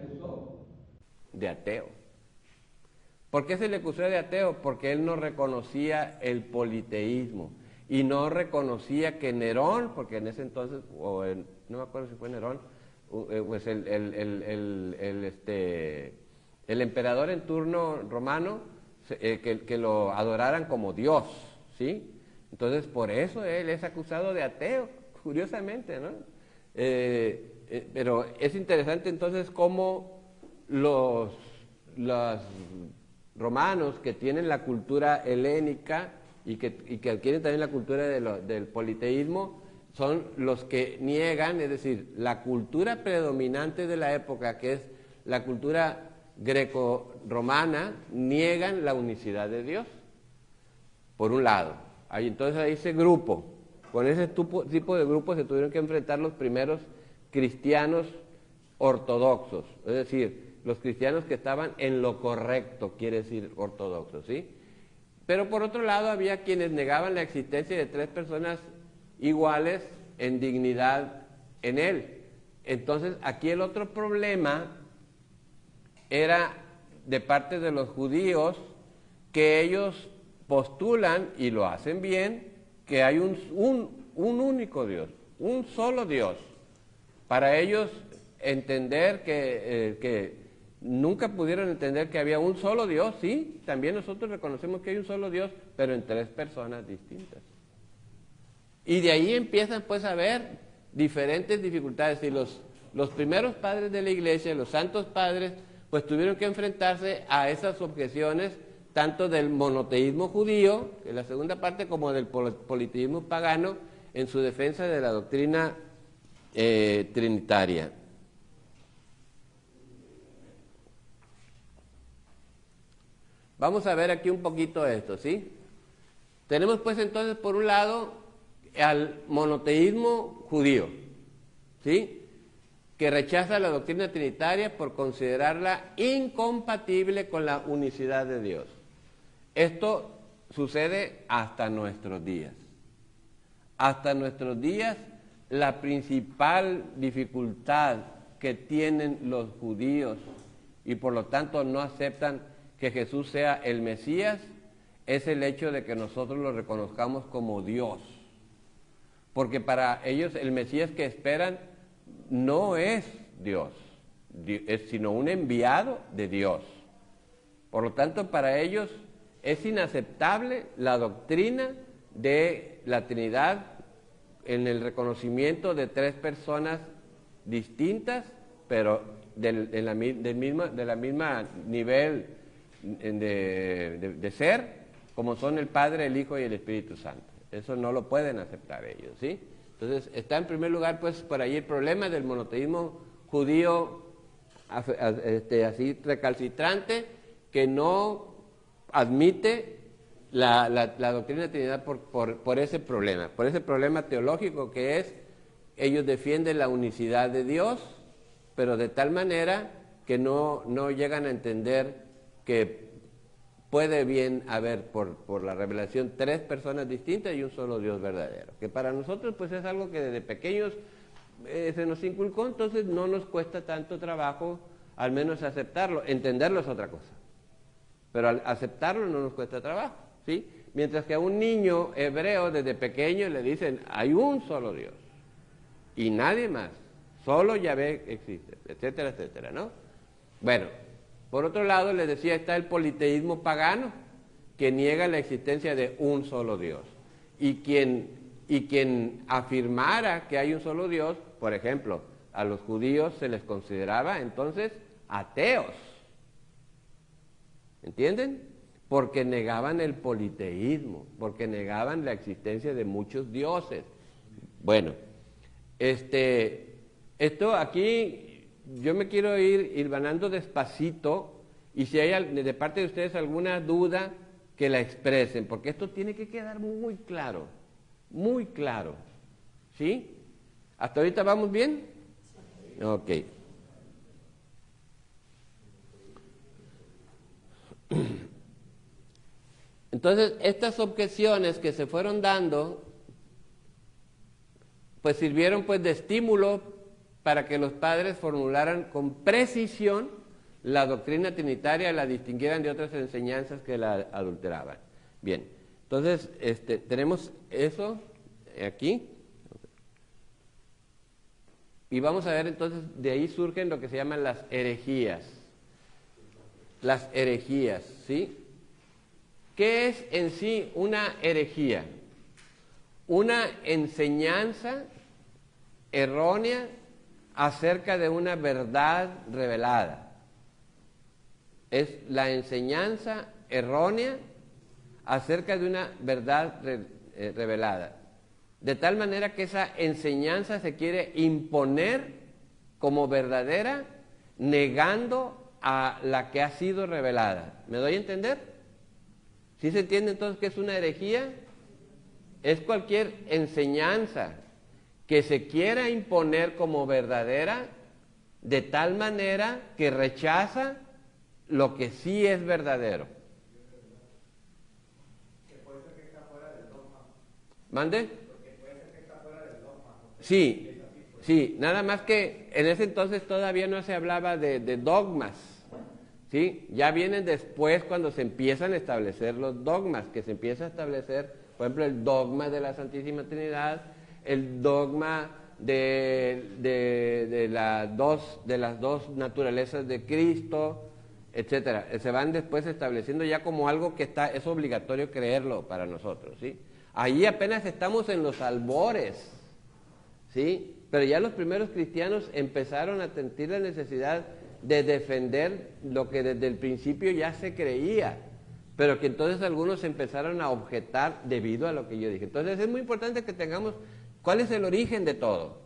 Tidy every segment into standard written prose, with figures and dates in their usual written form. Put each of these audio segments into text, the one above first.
acusó de ateo. ¿Por qué se le acusó de ateo? Porque él no reconocía el politeísmo y no reconocía que Nerón, porque en ese entonces, no me acuerdo si fue Nerón, pues el emperador en turno romano, que lo adoraran como Dios, ¿sí? Entonces, por eso él es acusado de ateo, curiosamente, ¿no? Pero es interesante entonces cómo los romanos que tienen la cultura helénica y que adquieren también la cultura del politeísmo, son los que niegan, es decir, la cultura predominante de la época, que es la cultura greco-romana, niegan la unicidad de Dios, por un lado. Entonces a ese grupo, con ese tipo de grupos se tuvieron que enfrentar los primeros cristianos ortodoxos, es decir, los cristianos que estaban en lo correcto, quiere decir ortodoxos, ¿sí? Pero por otro lado había quienes negaban la existencia de tres personas iguales en dignidad en él. Entonces aquí el otro problema era de parte de los judíos, que ellos postulan, y lo hacen bien, que hay un único Dios, un solo Dios. Para ellos entender que nunca pudieron entender que había un solo Dios, sí, también nosotros reconocemos que hay un solo Dios, pero en tres personas distintas. Y de ahí empiezan pues a haber diferentes dificultades, y los primeros padres de la iglesia, los santos padres, pues tuvieron que enfrentarse a esas objeciones, tanto del monoteísmo judío, que es la segunda parte, como del politeísmo pagano, en su defensa de la doctrina trinitaria. Vamos a ver aquí un poquito esto, ¿sí? Tenemos pues entonces por un lado al monoteísmo judío, ¿sí?, que rechaza la doctrina trinitaria por considerarla incompatible con la unicidad de Dios. Esto sucede hasta nuestros días. Hasta nuestros días, la principal dificultad que tienen los judíos, y por lo tanto no aceptan que Jesús sea el Mesías, es el hecho de que nosotros lo reconozcamos como Dios. Porque para ellos el Mesías que esperan no es Dios, sino un enviado de Dios. Por lo tanto, para ellos es inaceptable la doctrina de la Trinidad en el reconocimiento de tres personas distintas, pero de la misma nivel de ser, como son el Padre, el Hijo y el Espíritu Santo. Eso no lo pueden aceptar ellos, ¿sí? Entonces, está en primer lugar, pues, por ahí el problema del monoteísmo judío así recalcitrante, que no admite la doctrina de Trinidad por ese problema teológico que es, ellos defienden la unicidad de Dios, pero de tal manera que no llegan a entender que puede bien haber por la revelación tres personas distintas y un solo Dios verdadero, que para nosotros pues es algo que desde pequeños se nos inculcó, entonces no nos cuesta tanto trabajo al menos aceptarlo. Entenderlo es otra cosa, pero al aceptarlo no nos cuesta trabajo, ¿sí? Mientras que a un niño hebreo desde pequeño le dicen hay un solo Dios y nadie más, solo Yahvé existe, etcétera, etcétera, ¿no? Bueno, por otro lado, les decía, está el politeísmo pagano, que niega la existencia de un solo Dios. Y quien afirmara que hay un solo Dios, por ejemplo, a los judíos se les consideraba entonces ateos. ¿Entienden? Porque negaban el politeísmo, porque negaban la existencia de muchos dioses. Bueno, esto aquí yo me quiero ir hilvanando despacito, y si hay de parte de ustedes alguna duda, que la expresen, porque esto tiene que quedar muy claro, ¿sí? ¿Hasta ahorita vamos bien? Ok. Entonces, estas objeciones que se fueron dando, pues sirvieron pues de estímulo para que los padres formularan con precisión la doctrina trinitaria y la distinguieran de otras enseñanzas que la adulteraban. Bien, entonces tenemos eso aquí. Y vamos a ver entonces, de ahí surgen lo que se llaman las herejías. Las herejías, ¿sí? ¿Qué es en sí una herejía? Una enseñanza errónea acerca de una verdad revelada. Es la enseñanza errónea acerca de una verdad revelada. De tal manera que esa enseñanza se quiere imponer como verdadera, negando a la que ha sido revelada. ¿Me doy a entender? ¿Sí se entiende entonces que es una herejía? Es cualquier enseñanza que se quiera imponer como verdadera, de tal manera que rechaza lo que sí es verdadero. ¿Mande? Sí, sí, nada más que en ese entonces todavía no se hablaba de dogmas, ¿sí? Ya vienen después cuando se empiezan a establecer los dogmas, que se empieza a establecer, por ejemplo, el dogma de la Santísima Trinidad, el dogma de las dos naturalezas de Cristo, etcétera. Se van después estableciendo ya como algo que es obligatorio creerlo para nosotros, ¿sí? Ahí apenas estamos en los albores, ¿sí? Pero ya los primeros cristianos empezaron a sentir la necesidad de defender lo que desde el principio ya se creía, pero que entonces algunos empezaron a objetar debido a lo que yo dije. Entonces es muy importante que tengamos cuál es el origen de todo.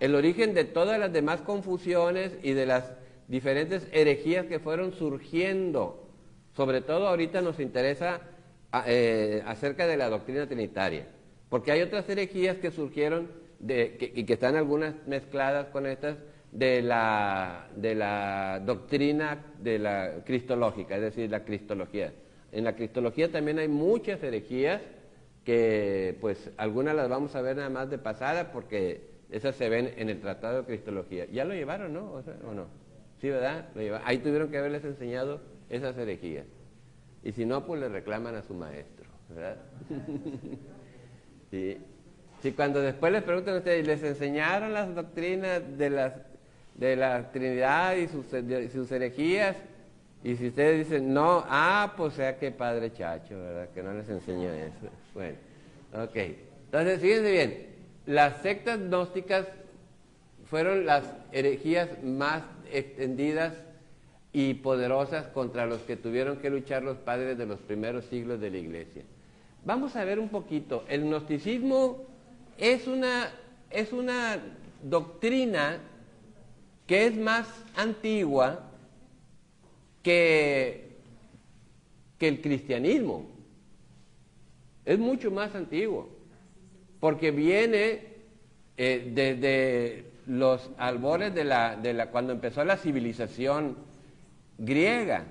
El origen de todas las demás confusiones y de las diferentes herejías que fueron surgiendo. Sobre todo ahorita nos interesa acerca de la doctrina trinitaria, porque hay otras herejías que surgieron y que están algunas mezcladas con estas de la doctrina de la cristológica, es decir, la cristología. En la cristología también hay muchas herejías que pues algunas las vamos a ver nada más de pasada porque esas se ven en el Tratado de Cristología. Ya lo llevaron, ¿no? ¿O no? Sí, ¿verdad? Ahí tuvieron que haberles enseñado esas herejías. Y si no, pues le reclaman a su maestro, ¿verdad? Sí. Si cuando después les preguntan a ustedes, ¿les enseñaron las doctrinas de la Trinidad y sus herejías? Y si ustedes dicen, no, pues sea que padre Chacho, ¿verdad? Que no les enseñó eso. Bueno, ok. Entonces, fíjense bien, las sectas gnósticas fueron las herejías más extendidas y poderosas contra los que tuvieron que luchar los padres de los primeros siglos de la Iglesia. Vamos a ver un poquito. El gnosticismo es una doctrina que es más antigua que el cristianismo. Es mucho más antiguo, porque viene desde los albores cuando empezó la civilización griega,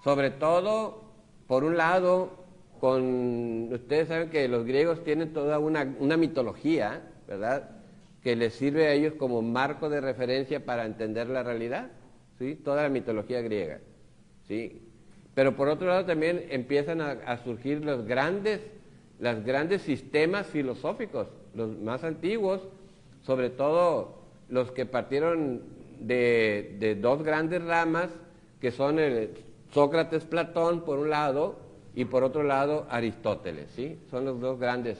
sobre todo, por un lado, ustedes saben que los griegos tienen toda una mitología, ¿verdad?, que les sirve a ellos como marco de referencia para entender la realidad, ¿sí? Toda la mitología griega, ¿sí? Pero por otro lado también empiezan a surgir los grandes sistemas filosóficos, los más antiguos, sobre todo los que partieron de dos grandes ramas, que son Sócrates, Platón, por un lado, y por otro lado Aristóteles, ¿sí? Son los dos grandes.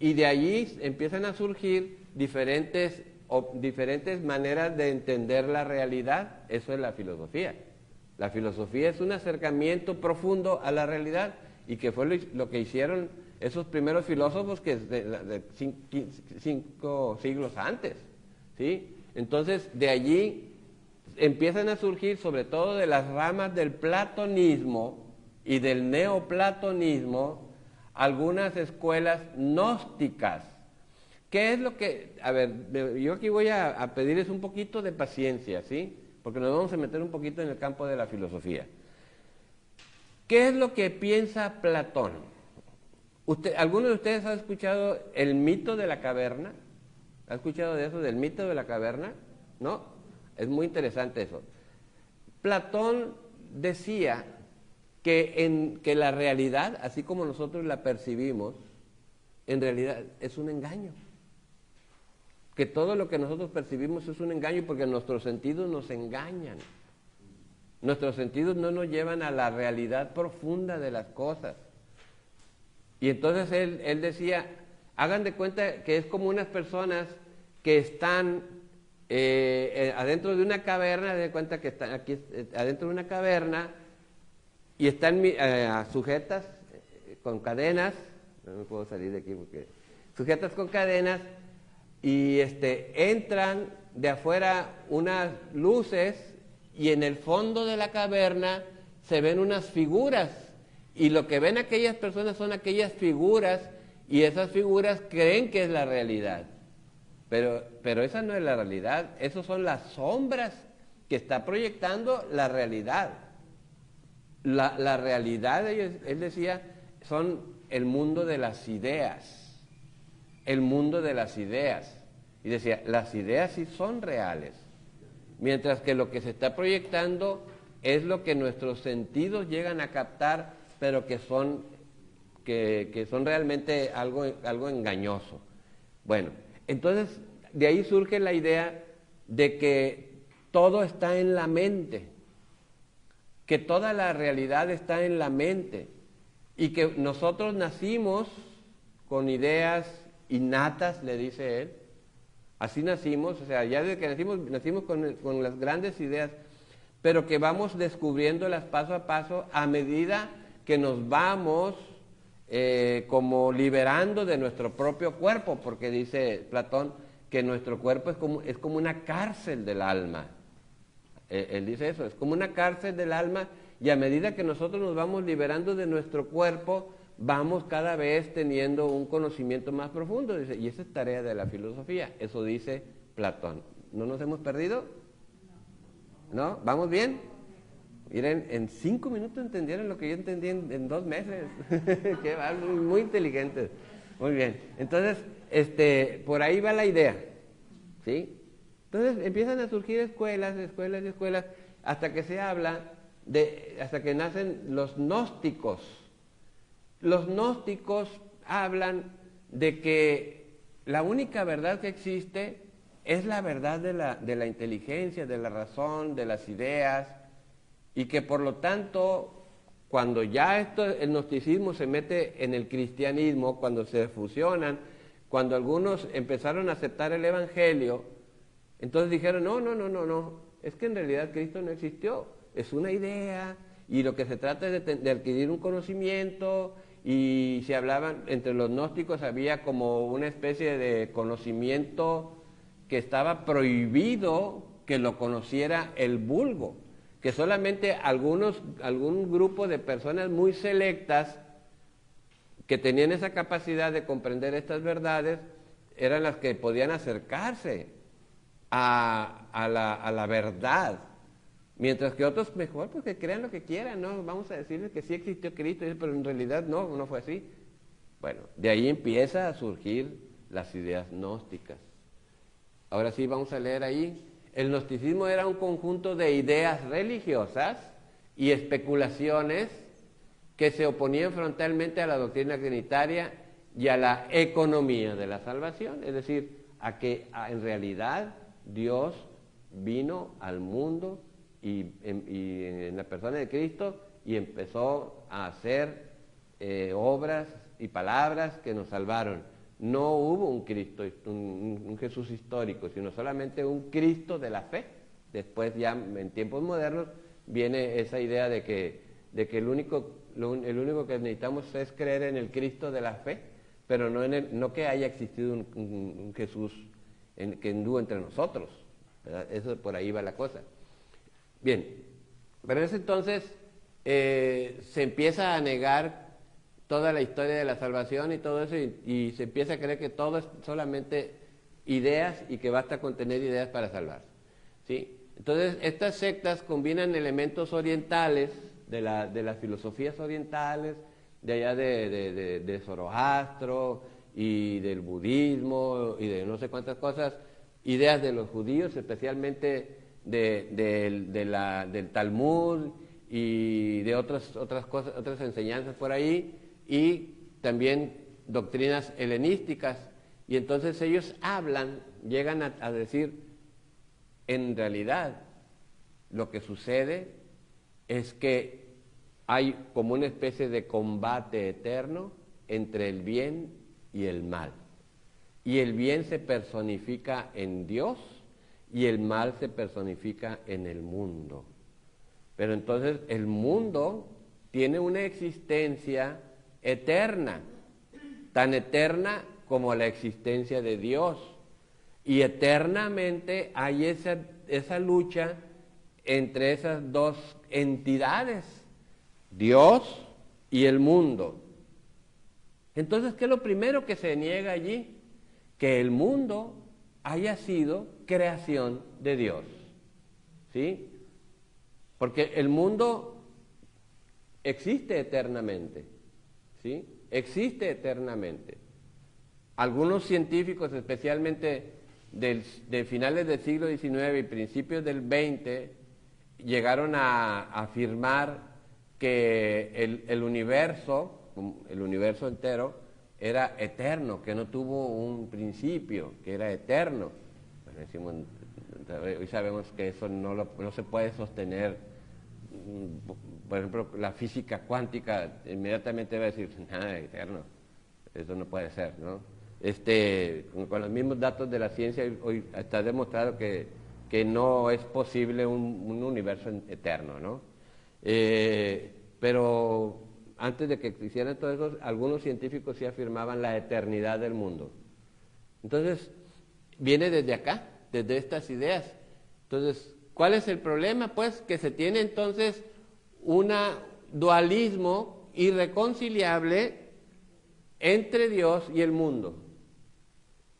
Y de allí empiezan a surgir diferentes maneras de entender la realidad. Eso es la filosofía. La filosofía es un acercamiento profundo a la realidad, y que fue lo que hicieron esos primeros filósofos que de 5 siglos antes, ¿sí? Entonces, de allí empiezan a surgir, sobre todo de las ramas del platonismo y del neoplatonismo, algunas escuelas gnósticas. ¿Qué es lo que...? A ver, yo aquí voy a pedirles un poquito de paciencia, ¿sí? Porque nos vamos a meter un poquito en el campo de la filosofía. ¿Qué es lo que piensa Platón? ¿Alguno de ustedes ha escuchado el mito de la caverna? ¿Has escuchado de eso, del mito de la caverna? ¿No? Es muy interesante eso. Platón decía que la realidad, así como nosotros la percibimos, en realidad es un engaño. Que todo lo que nosotros percibimos es un engaño porque nuestros sentidos nos engañan. Nuestros sentidos no nos llevan a la realidad profunda de las cosas. Y entonces él decía, hagan de cuenta que es como unas personas que están adentro de una caverna, de cuenta que están aquí adentro de una caverna y están sujetas con cadenas, no me puedo salir de aquí porque sujetas con cadenas y entran de afuera unas luces y en el fondo de la caverna se ven unas figuras y lo que ven aquellas personas son aquellas figuras y esas figuras creen que es la realidad. Pero esa no es la realidad, esas son las sombras que está proyectando la realidad. La realidad, él decía, son el mundo de las ideas, el mundo de las ideas. Y decía, las ideas sí son reales, mientras que lo que se está proyectando es lo que nuestros sentidos llegan a captar, pero que son realmente algo engañoso. Bueno, entonces de ahí surge la idea de que todo está en la mente, que toda la realidad está en la mente y que nosotros nacimos con ideas innatas, le dice él. Así nacimos, o sea, ya desde que nacimos con las grandes ideas, pero que vamos descubriéndolas paso a paso a medida que nos vamos como liberando de nuestro propio cuerpo, porque dice Platón que nuestro cuerpo es como una cárcel del alma. Él dice eso, es como una cárcel del alma y a medida que nosotros nos vamos liberando de nuestro cuerpo, vamos cada vez teniendo un conocimiento más profundo, dice, y esa es tarea de la filosofía, eso dice Platón. ¿No nos hemos perdido? ¿No? ¿Vamos bien? Miren, en 5 minutos entendieron lo que yo entendí en 2 meses. Qué va, muy inteligentes. Muy bien. Entonces, por ahí va la idea. ¿Sí? Entonces empiezan a surgir escuelas, hasta que se habla hasta que nacen los gnósticos. Los gnósticos hablan de que la única verdad que existe es la verdad de la inteligencia, de la razón, de las ideas, y que por lo tanto, cuando ya el gnosticismo se mete en el cristianismo, cuando se fusionan, cuando algunos empezaron a aceptar el evangelio, entonces dijeron, no, es que en realidad Cristo no existió, es una idea, y lo que se trata es de adquirir un conocimiento, y se hablaban, entre los gnósticos había como una especie de conocimiento que estaba prohibido que lo conociera el vulgo, que solamente algún grupo de personas muy selectas que tenían esa capacidad de comprender estas verdades eran las que podían acercarse a la verdad, mientras que otros mejor pues que crean lo que quieran, ¿no? Vamos a decirles que sí existió Cristo, pero en realidad no fue así. Bueno, de ahí empieza a surgir las ideas gnósticas. Ahora sí vamos a leer ahí. El gnosticismo era un conjunto de ideas religiosas y especulaciones que se oponían frontalmente a la doctrina trinitaria y a la economía de la salvación, es decir, a que en realidad Dios vino al mundo y en la persona de Cristo y empezó a hacer obras y palabras que nos salvaron. No hubo un Cristo, un Jesús histórico, sino solamente un Cristo de la fe. Después ya en tiempos modernos viene esa idea de que el único que necesitamos es creer en el Cristo de la fe, pero no que haya existido un Jesús que anduvo entre nosotros, ¿verdad? Eso por ahí va la cosa. Bien, pero en ese entonces se empieza a negar toda la historia de la salvación y todo eso, y se empieza a creer que todo es solamente ideas y que basta con tener ideas para salvarse, ¿sí? Entonces, estas sectas combinan elementos orientales, de las filosofías orientales, de allá de Zoroastro, y del budismo y de no sé cuántas cosas, ideas de los judíos, especialmente del Talmud y de otras cosas, otras enseñanzas por ahí, y también doctrinas helenísticas. Y entonces ellos llegan a decir, en realidad, lo que sucede es que hay como una especie de combate eterno entre el bien y el mal. Y el bien se personifica en Dios y el mal se personifica en el mundo. Pero entonces el mundo tiene una existencia eterna, tan eterna como la existencia de Dios. Y eternamente hay esa lucha entre esas dos entidades, Dios y el mundo. Entonces, ¿qué es lo primero que se niega allí? Que el mundo haya sido creación de Dios. ¿Sí? Porque el mundo existe eternamente. ¿Sí? Existe eternamente. Algunos científicos, especialmente de finales del siglo XIX y principios del XX, llegaron a afirmar que el universo entero era eterno, que no tuvo un principio, que era eterno. Bueno, hoy sabemos que eso no se puede sostener. Por ejemplo, la física cuántica inmediatamente va a decir, nada de eterno, eso no puede ser, ¿no? Con los mismos datos de la ciencia, hoy está demostrado que no es posible un universo eterno, ¿no? Pero antes de que hicieran todo eso, algunos científicos sí afirmaban la eternidad del mundo. Entonces, viene desde acá, desde estas ideas. Entonces, ¿cuál es el problema? Pues que se tiene entonces un dualismo irreconciliable entre Dios y el mundo.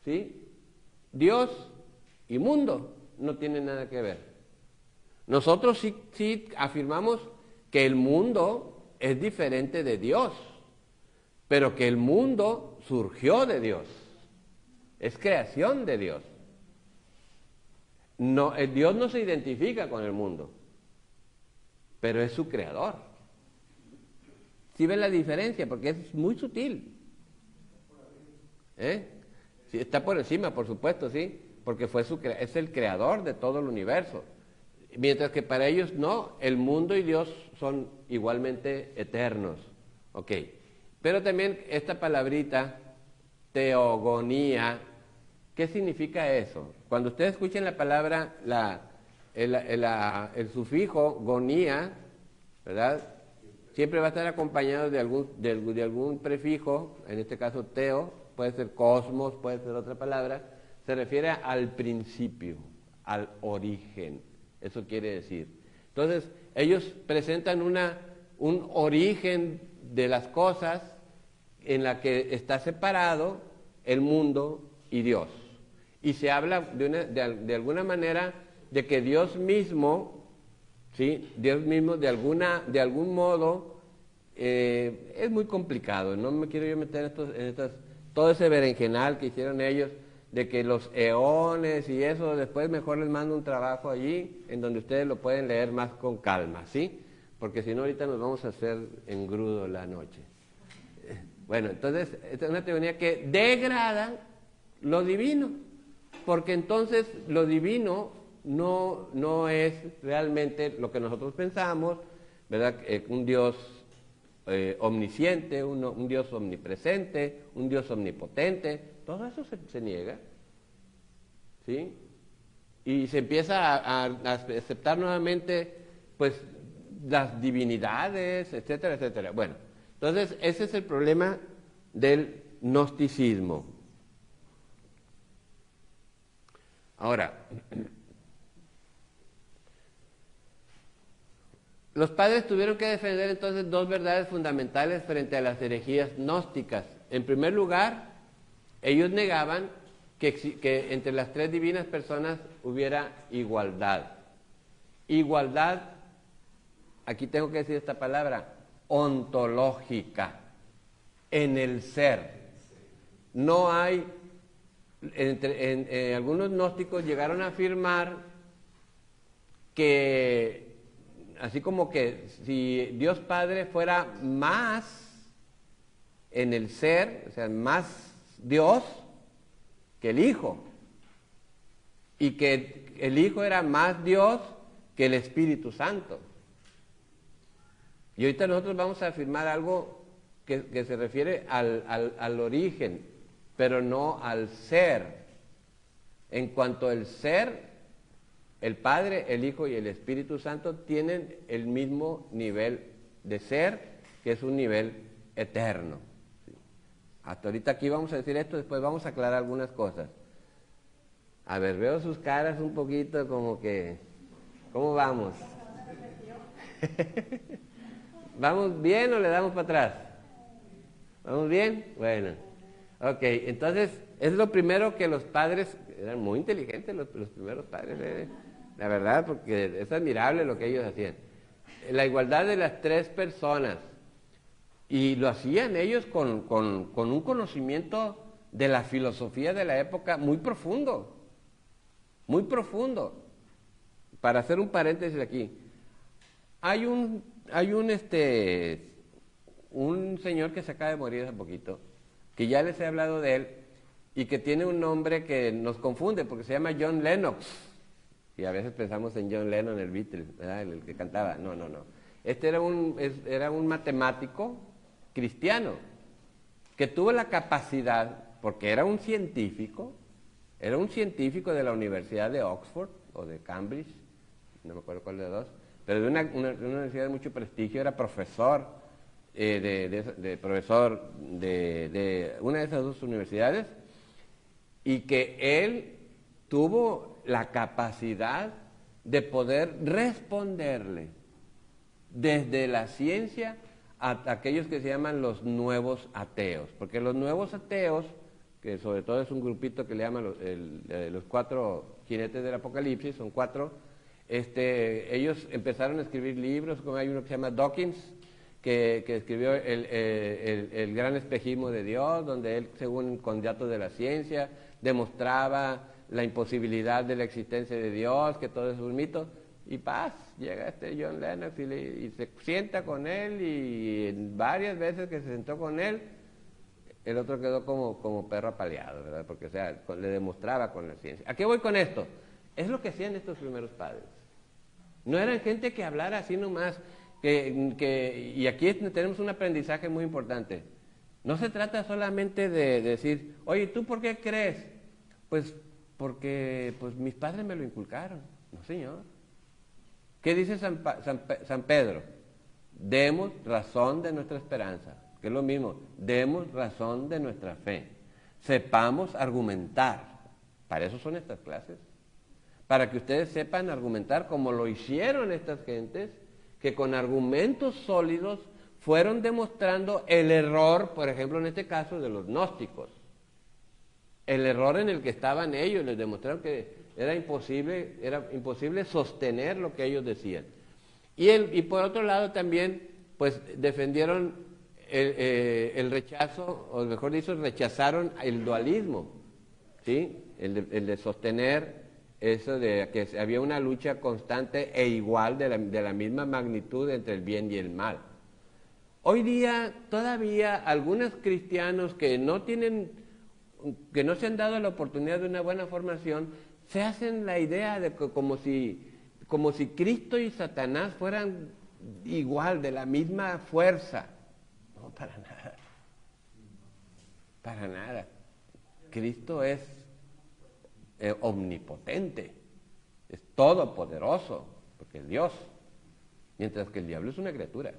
¿Sí? Dios y mundo no tienen nada que ver. Nosotros sí afirmamos que el mundo es diferente de Dios, pero que el mundo surgió de Dios, es creación de Dios. No, Dios no se identifica con el mundo, pero es su creador. ¿Sí ven la diferencia? Porque es muy sutil. Sí, está por encima, por supuesto, sí, porque es el creador de todo el universo. Mientras que para ellos no, el mundo y Dios son igualmente eternos. Ok. Pero también esta palabrita, teogonía, ¿qué significa eso? Cuando ustedes escuchen la palabra, el sufijo gonía, ¿verdad? Siempre va a estar acompañado de algún prefijo, en este caso teo, puede ser cosmos, puede ser otra palabra, se refiere al principio, al origen, eso quiere decir. Entonces, ellos presentan un origen de las cosas en la que está separado el mundo y Dios. Y se habla de alguna manera de que Dios mismo, ¿sí? Dios mismo de algún modo, es muy complicado, no me quiero yo meter en todo ese berenjenal que hicieron ellos, de que los eones y eso, después mejor les mando un trabajo allí, en donde ustedes lo pueden leer más con calma, ¿sí? Porque si no ahorita nos vamos a hacer engrudo la noche. Bueno, entonces, esta es una teoría que degrada lo divino, porque entonces lo divino no es realmente lo que nosotros pensamos, ¿verdad? Un Dios omnisciente, un Dios omnipresente, un Dios omnipotente, todo eso se niega, ¿sí? Y se empieza a aceptar nuevamente, pues, las divinidades, etcétera, etcétera. Bueno, entonces ese es el problema del gnosticismo. Ahora, los padres tuvieron que defender entonces dos verdades fundamentales frente a las herejías gnósticas. En primer lugar, ellos negaban que entre las tres divinas personas hubiera igualdad. Igualdad, aquí tengo que decir esta palabra, ontológica, en el ser. No hay, algunos gnósticos llegaron a afirmar que, así como que si Dios Padre fuera más en el ser, o sea, más Dios que el Hijo, y que el Hijo era más Dios que el Espíritu Santo. Y ahorita nosotros vamos a afirmar algo que se refiere al origen, pero no al ser. En cuanto al ser, el Padre, el Hijo y el Espíritu Santo tienen el mismo nivel de ser, que es un nivel eterno. Hasta ahorita aquí vamos a decir esto, después vamos a aclarar algunas cosas. A ver, veo sus caras un poquito como que... ¿Cómo vamos? ¿Vamos bien o le damos para atrás? ¿Vamos bien? Bueno. Ok, entonces es lo primero que los padres... Eran muy inteligentes los primeros padres, la verdad, porque es admirable lo que ellos hacían. La igualdad de las tres personas. Y lo hacían ellos con un conocimiento de la filosofía de la época muy profundo. Muy profundo. Para hacer un paréntesis aquí, hay un señor que se acaba de morir hace poquito, que ya les he hablado de él, y que tiene un nombre que nos confunde, porque se llama John Lennox. Y a veces pensamos en John Lennon, el Beatle, ¿verdad? El que cantaba. No. Este era un matemático cristiano, que tuvo la capacidad, porque era un científico de la Universidad de Oxford o de Cambridge, no me acuerdo cuál de los dos, pero de una universidad de mucho prestigio, era profesor profesor de una de esas dos universidades, y que él tuvo la capacidad de poder responderle desde la ciencia a aquellos que se llaman los nuevos ateos, porque los nuevos ateos, que sobre todo es un grupito que le llaman los cuatro jinetes del Apocalipsis, son cuatro, ellos empezaron a escribir libros, como hay uno que se llama Dawkins, que escribió el gran espejismo de Dios, donde él, según con datos de la ciencia, demostraba la imposibilidad de la existencia de Dios, que todo es un mito. Y paz, llega John Lennox y se sienta con él, y varias veces que se sentó con él, el otro quedó como perro apaleado, ¿verdad? Porque, o sea, le demostraba con la ciencia. ¿A qué voy con esto? Es lo que hacían estos primeros padres. No eran gente que hablara así nomás, y aquí tenemos un aprendizaje muy importante. No se trata solamente de decir, oye, ¿tú por qué crees? Pues porque mis padres me lo inculcaron. No, señor. ¿Qué dice San Pedro? Demos razón de nuestra esperanza, que es lo mismo, demos razón de nuestra fe. Sepamos argumentar. Para eso son estas clases. Para que ustedes sepan argumentar como lo hicieron estas gentes, que con argumentos sólidos fueron demostrando el error, por ejemplo en este caso de los gnósticos. El error en el que estaban ellos, les demostraron que era imposible sostener lo que ellos decían. Y por otro lado también, pues defendieron el rechazo, o mejor dicho, rechazaron el dualismo, ¿sí? El de sostener eso de que había una lucha constante e igual de la misma magnitud entre el bien y el mal. Hoy día todavía algunos cristianos que no se han dado la oportunidad de una buena formación, se hacen la idea de que como si Cristo y Satanás fueran igual, de la misma fuerza. No, para nada. Para nada. Cristo es omnipotente, es todopoderoso, porque es Dios, mientras que el diablo es una criatura.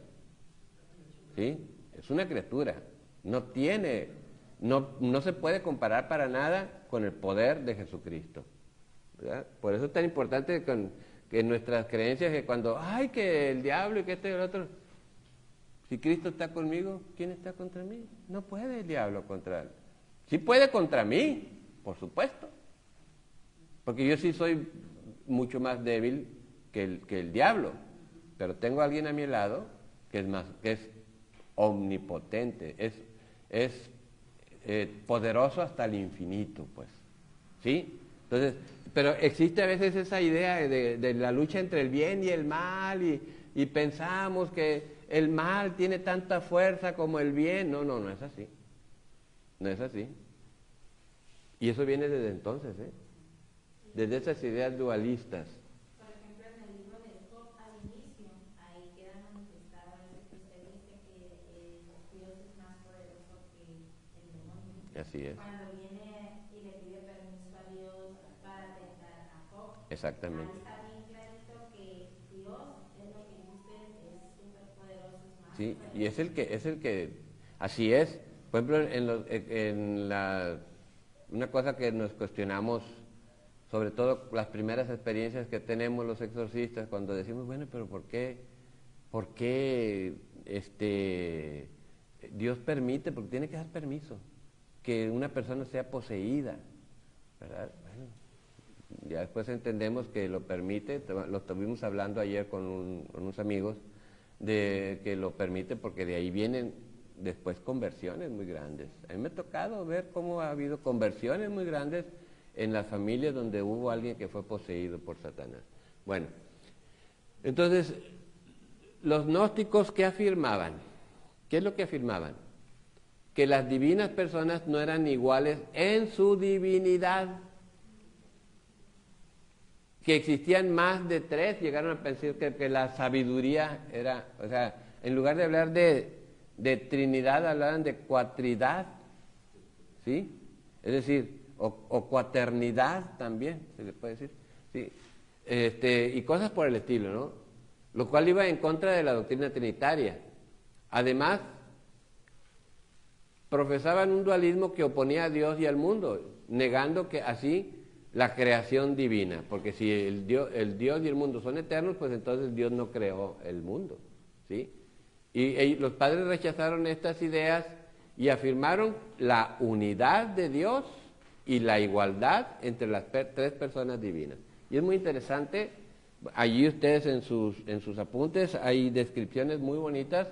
¿Sí? Es una criatura. No se puede comparar para nada con el poder de Jesucristo, ¿verdad? Por eso es tan importante que nuestras creencias, que cuando, ay, que el diablo y que y el otro, si Cristo está conmigo, ¿quién está contra mí? No puede el diablo contra él. Sí puede contra mí, por supuesto, porque yo sí soy mucho más débil que el diablo, pero tengo a alguien a mi lado que es omnipotente, poderoso hasta el infinito, pues, ¿sí? Entonces, pero existe a veces esa idea de la lucha entre el bien y el mal y pensamos que el mal tiene tanta fuerza como el bien. No, no es así. No es así. Y eso viene desde entonces, desde esas ideas dualistas. Por ejemplo, en el libro de Job, al inicio, ahí queda manifestado eso que usted dice, que Dios es más poderoso que el demonio. Así es. Cuando viene y le pide permiso a Dios para tentar a Job, Exactamente. ahí está bien clarito que Dios es lo que dice, es súper poderoso, es más Sí, poderoso. y es el que, así es. Por ejemplo, una cosa que nos cuestionamos, sobre todo las primeras experiencias que tenemos los exorcistas, cuando decimos, bueno, pero ¿por qué Dios permite? Porque tiene que dar permiso que una persona sea poseída, ¿verdad? Bueno, ya después entendemos que lo permite, lo estuvimos hablando ayer con unos amigos, de que lo permite porque de ahí vienen después conversiones muy grandes. A mí me ha tocado ver cómo ha habido conversiones muy grandes en las familias donde hubo alguien que fue poseído por Satanás. Bueno, entonces, los gnósticos, ¿qué afirmaban? ¿Qué es lo que afirmaban? Que las divinas personas no eran iguales en su divinidad, que existían más de tres. Llegaron a pensar que la sabiduría era, o sea, en lugar de hablar de Trinidad, hablaban de cuatridad, ¿sí? Es decir, o cuaternidad también, se le puede decir, ¿sí? Y cosas por el estilo, ¿no? Lo cual iba en contra de la doctrina trinitaria. Además, profesaban un dualismo que oponía a Dios y al mundo, negando que así la creación divina, porque si el Dios y el mundo son eternos, pues entonces Dios no creó el mundo, ¿sí? Y los padres rechazaron estas ideas y afirmaron la unidad de Dios y la igualdad entre las tres personas divinas. Y es muy interesante, allí ustedes en sus apuntes hay descripciones muy bonitas,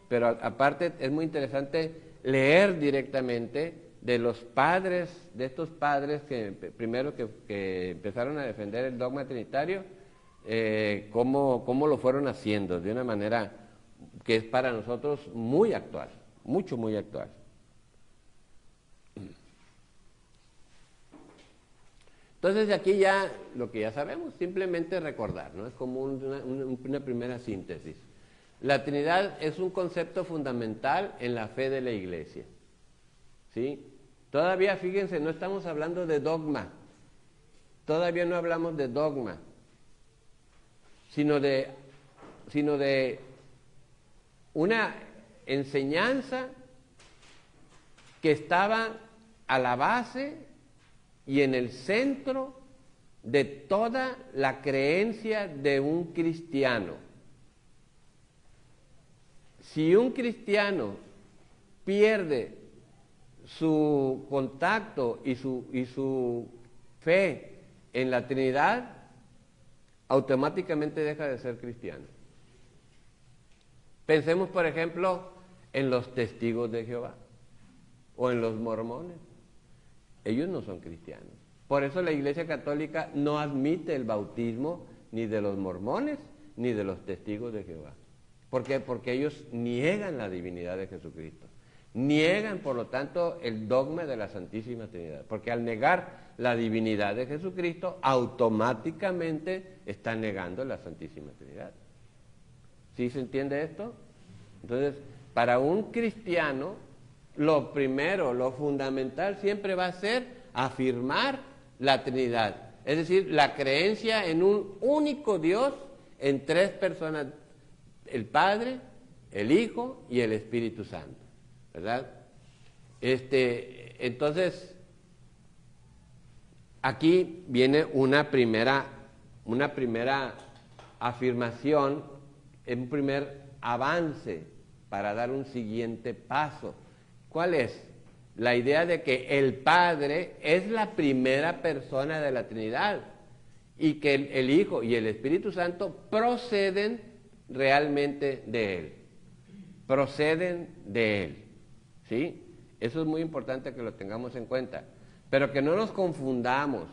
pero aparte es muy interesante leer directamente de los padres, de estos padres que primero que empezaron a defender el dogma trinitario, cómo lo fueron haciendo de una manera que es para nosotros muy actual, muy actual. Entonces de aquí ya, lo que ya sabemos, simplemente recordar, ¿no? Es como una primera síntesis. La Trinidad es un concepto fundamental en la fe de la Iglesia, ¿sí? Todavía, fíjense, no estamos hablando de dogma, todavía no hablamos de dogma, sino de una enseñanza que estaba a la base y en el centro de toda la creencia de un cristiano. Si un cristiano pierde su contacto y su fe en la Trinidad, automáticamente deja de ser cristiano. Pensemos, por ejemplo, en los testigos de Jehová o en los mormones. Ellos no son cristianos. Por eso la Iglesia Católica no admite el bautismo ni de los mormones ni de los testigos de Jehová. ¿Por qué? Porque ellos niegan la divinidad de Jesucristo. Niegan, por lo tanto, el dogma de la Santísima Trinidad. Porque al negar la divinidad de Jesucristo, automáticamente están negando la Santísima Trinidad. ¿Sí se entiende esto? Entonces, para un cristiano, lo primero, lo fundamental siempre va a ser afirmar la Trinidad. Es decir, la creencia en un único Dios, en tres personas, el Padre, el Hijo y el Espíritu Santo, ¿verdad? Entonces, aquí viene una primera afirmación, un primer avance para dar un siguiente paso. ¿Cuál es? La idea de que el Padre es la primera persona de la Trinidad y que el Hijo y el Espíritu Santo proceden realmente de Él. Proceden de Él, ¿sí? Eso es muy importante que lo tengamos en cuenta. Pero que no nos confundamos.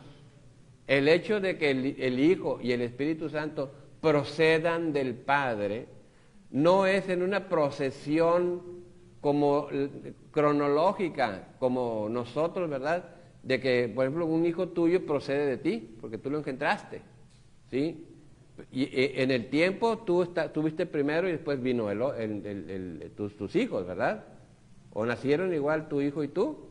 El hecho de que el Hijo y el Espíritu Santo procedan del Padre no es en una procesión como cronológica, como nosotros, ¿verdad? De que, por ejemplo, un hijo tuyo procede de ti, porque tú lo engendraste, ¿sí? Y en el tiempo tú tuviste primero y después vino tus hijos, ¿verdad? ¿O nacieron igual tu hijo y tú?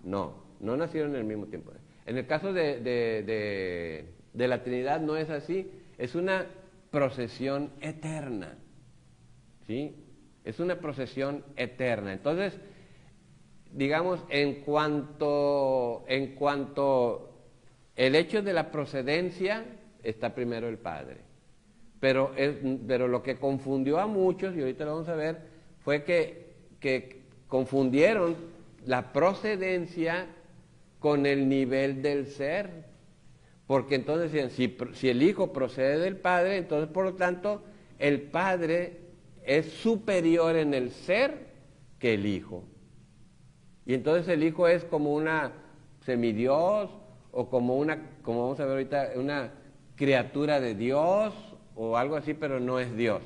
No nacieron en el mismo tiempo. En el caso de la Trinidad no es así, es una procesión eterna, ¿sí? Es una procesión eterna. Entonces, digamos, en cuanto el hecho de la procedencia, está primero el Padre. Pero lo que confundió a muchos, y ahorita lo vamos a ver, fue que confundieron la procedencia con el nivel del ser. Porque entonces decían, si el Hijo procede del Padre, entonces por lo tanto el Padre es superior en el ser que el Hijo. Y entonces el Hijo es como una semidios o como vamos a ver ahorita, una criatura de Dios o algo así, pero no es Dios.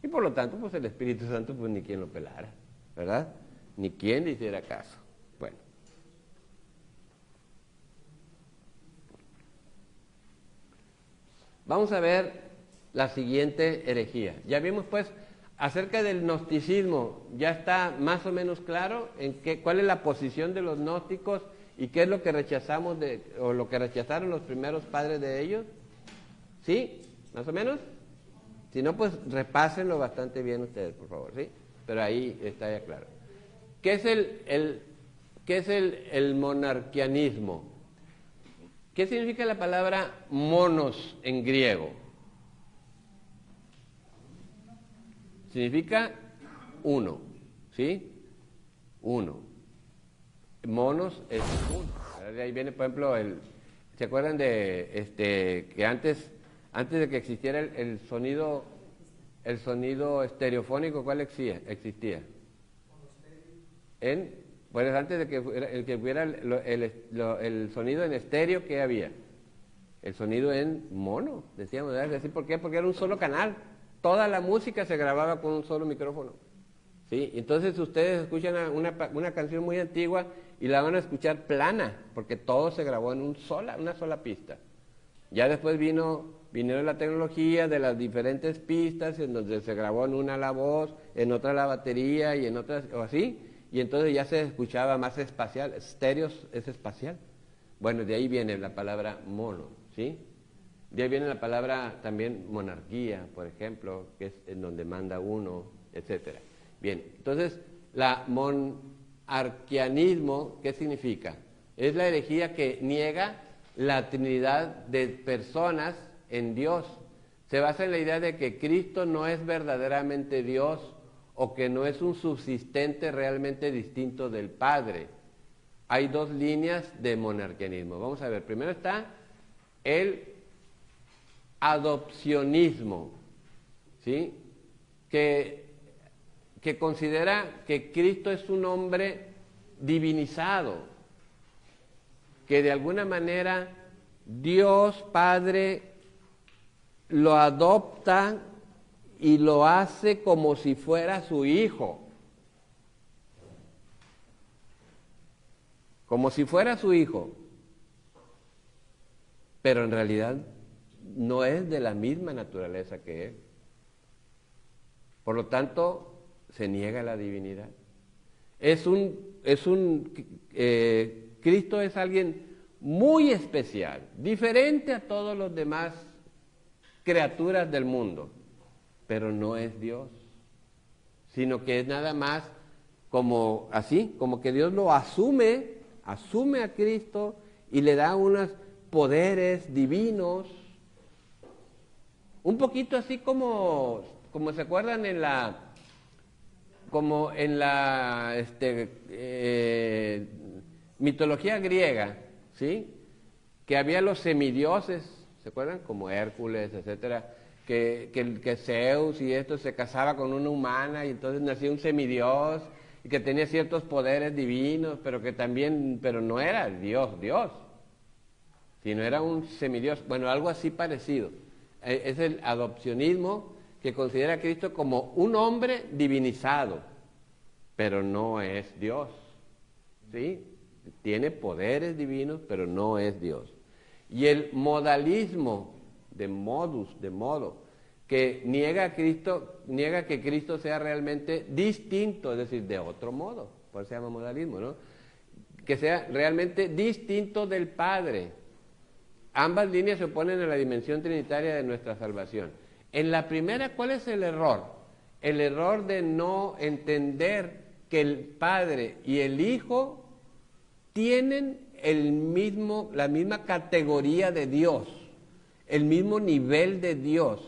Y por lo tanto, pues el Espíritu Santo, pues ni quien lo pelara, ¿verdad? Ni quien le hiciera caso. Bueno. Vamos a ver la siguiente herejía. Ya vimos pues acerca del gnosticismo, ya está más o menos claro cuál es la posición de los gnósticos y qué es lo que rechazamos o lo que rechazaron los primeros padres de ellos. ¿Sí? ¿Más o menos? Si no, pues repásenlo bastante bien ustedes, por favor, ¿sí? Pero ahí está ya claro. ¿Qué es el monarquianismo? ¿Qué significa la palabra monos en griego? Significa uno, ¿sí? Uno. Monos es uno. De ahí viene, por ejemplo, ¿se acuerdan de que antes de que existiera el sonido estereofónico, ¿cuál existía? Pues antes de que hubiera el sonido en estéreo, ¿qué había? El sonido en mono, decíamos, ¿verdad? ¿Decir por qué? Porque era un solo canal. Toda la música se grababa con un solo micrófono. ¿Sí? Entonces ustedes escuchan una canción muy antigua y la van a escuchar plana, porque todo se grabó en una sola pista. Ya después vinieron la tecnología de las diferentes pistas, en donde se grabó en una la voz, en otra la batería y en otras, o así, y entonces ya se escuchaba más espacial. Estéreo es espacial. Bueno, de ahí viene la palabra mono, ¿sí? De ahí viene la palabra también monarquía, por ejemplo, que es en donde manda uno, etcétera. Bien, entonces, la monarquianismo, ¿qué significa? Es la herejía que niega la trinidad de personas en Dios. Se basa en la idea de que Cristo no es verdaderamente Dios o que no es un subsistente realmente distinto del Padre. Hay dos líneas de monarquianismo. Vamos a ver, primero está el adopcionismo, ¿sí? Que considera que Cristo es un hombre divinizado, que de alguna manera Dios Padre lo adopta y lo hace como si fuera su hijo. Como si fuera su hijo. Pero en realidad no es de la misma naturaleza que él. Por lo tanto, se niega la divinidad. Cristo es alguien muy especial, diferente a todos los demás criaturas del mundo, pero no es Dios, sino que es nada más como así, como que Dios lo asume a Cristo y le da unos poderes divinos, un poquito así como se acuerdan en la mitología griega, ¿sí? Que había los semidioses, ¿se acuerdan? Como Hércules, etcétera, que Zeus y esto se casaba con una humana y entonces nacía un semidios y que tenía ciertos poderes divinos, pero que también, pero no era Dios, sino era un semidios, bueno, algo así parecido. Es el adopcionismo que considera a Cristo como un hombre divinizado, pero no es Dios, ¿sí? Tiene poderes divinos, pero no es Dios. Y el modalismo de modo, que niega a Cristo, niega que Cristo sea realmente distinto, es decir, de otro modo, por eso se llama modalismo, ¿no? Que sea realmente distinto del Padre. Ambas líneas se oponen a la dimensión trinitaria de nuestra salvación. En la primera, ¿cuál es el error? El error de no entender que el Padre y el Hijo tienen la misma categoría de Dios, el mismo nivel de Dios.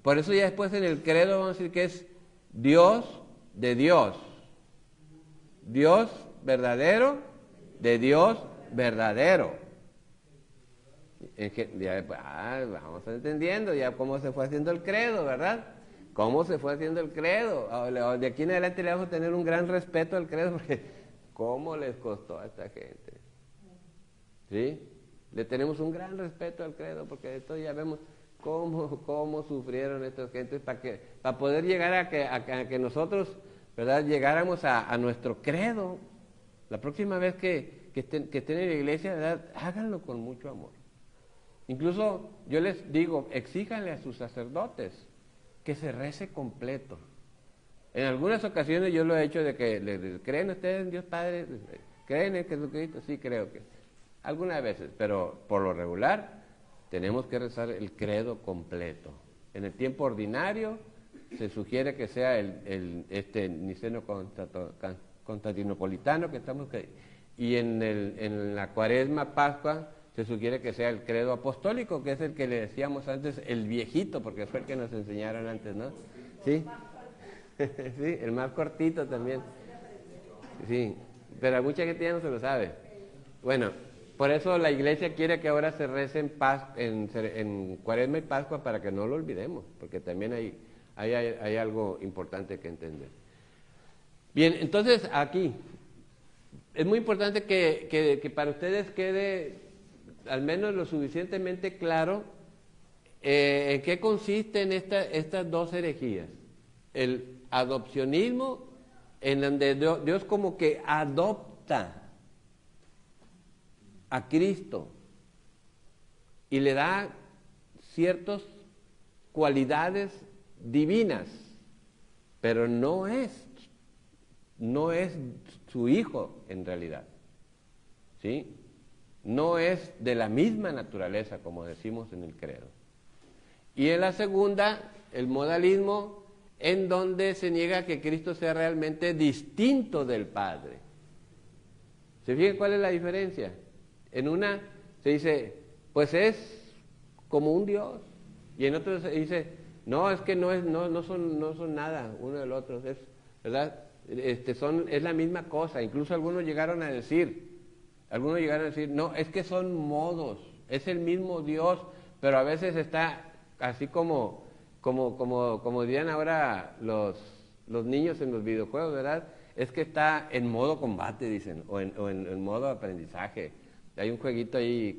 Por eso ya después en el credo vamos a decir que es Dios de Dios, Dios verdadero de Dios verdadero. Vamos entendiendo ya cómo se fue haciendo el credo, ¿verdad? Cómo se fue haciendo el credo. De aquí en adelante le vamos a tener un gran respeto al credo porque cómo les costó a esta gente. ¿Sí? Le tenemos un gran respeto al credo porque esto ya vemos cómo sufrieron estas gentes para poder llegar a que nosotros, ¿verdad?, llegáramos a nuestro credo. La próxima vez que estén en la iglesia, ¿verdad?, háganlo con mucho amor. Incluso yo les digo, exíjanle a sus sacerdotes que se rece completo. En algunas ocasiones yo lo he hecho de que ¿creen ustedes en Dios Padre? ¿Creen en Jesucristo? Sí, creo que. Algunas veces, pero por lo regular tenemos que rezar el credo completo. En el tiempo ordinario se sugiere que sea este niceno constantinopolitano que estamos y en la Cuaresma, Pascua, se sugiere que sea el credo apostólico, que es el que le decíamos antes el viejito, porque fue el que nos enseñaron antes, ¿no? Sí, sí, el más cortito también. Sí, pero mucha gente ya no se lo sabe. Bueno, por eso la iglesia quiere que ahora se rece en Cuaresma y Pascua para que no lo olvidemos, porque también hay algo importante que entender. Bien, entonces aquí es muy importante que para ustedes quede al menos lo suficientemente claro en qué consisten estas dos herejías. El adopcionismo, en donde Dios como que adopta a Cristo y le da ciertas cualidades divinas, pero no es su hijo en realidad, ¿sí? No es de la misma naturaleza, como decimos en el credo. Y en la segunda, el modalismo, en donde se niega que Cristo sea realmente distinto del Padre. ¿Se fijan cuál es la diferencia? En una se dice, pues es como un Dios, y en otro se dice, no, es que no son nada uno del otro, es, ¿verdad? Es la misma cosa. Incluso algunos llegaron a decir, no, es que son modos, es el mismo Dios, pero a veces está así como dirían ahora los niños en los videojuegos, ¿verdad? Es que está en modo combate, dicen, o en modo aprendizaje. Hay un jueguito ahí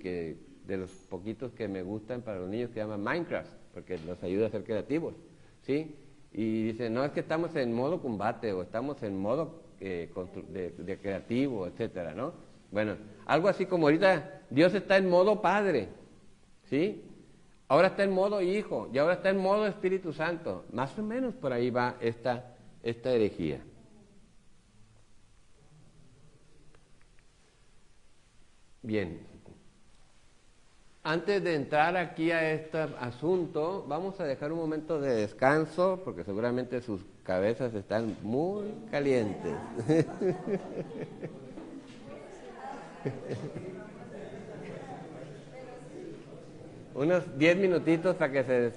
de los poquitos que me gustan para los niños que se llama Minecraft, porque los ayuda a ser creativos, ¿sí? Y dicen, no, es que estamos en modo combate, o estamos en modo de creativo, etcétera, ¿no? Bueno, algo así como ahorita Dios está en modo Padre, ¿sí? Ahora está en modo Hijo, y ahora está en modo Espíritu Santo. Más o menos por ahí va esta herejía. Bien. Antes de entrar aquí a este asunto, vamos a dejar un momento de descanso, porque seguramente sus cabezas están muy calientes. Unos 10 minutitos para que se...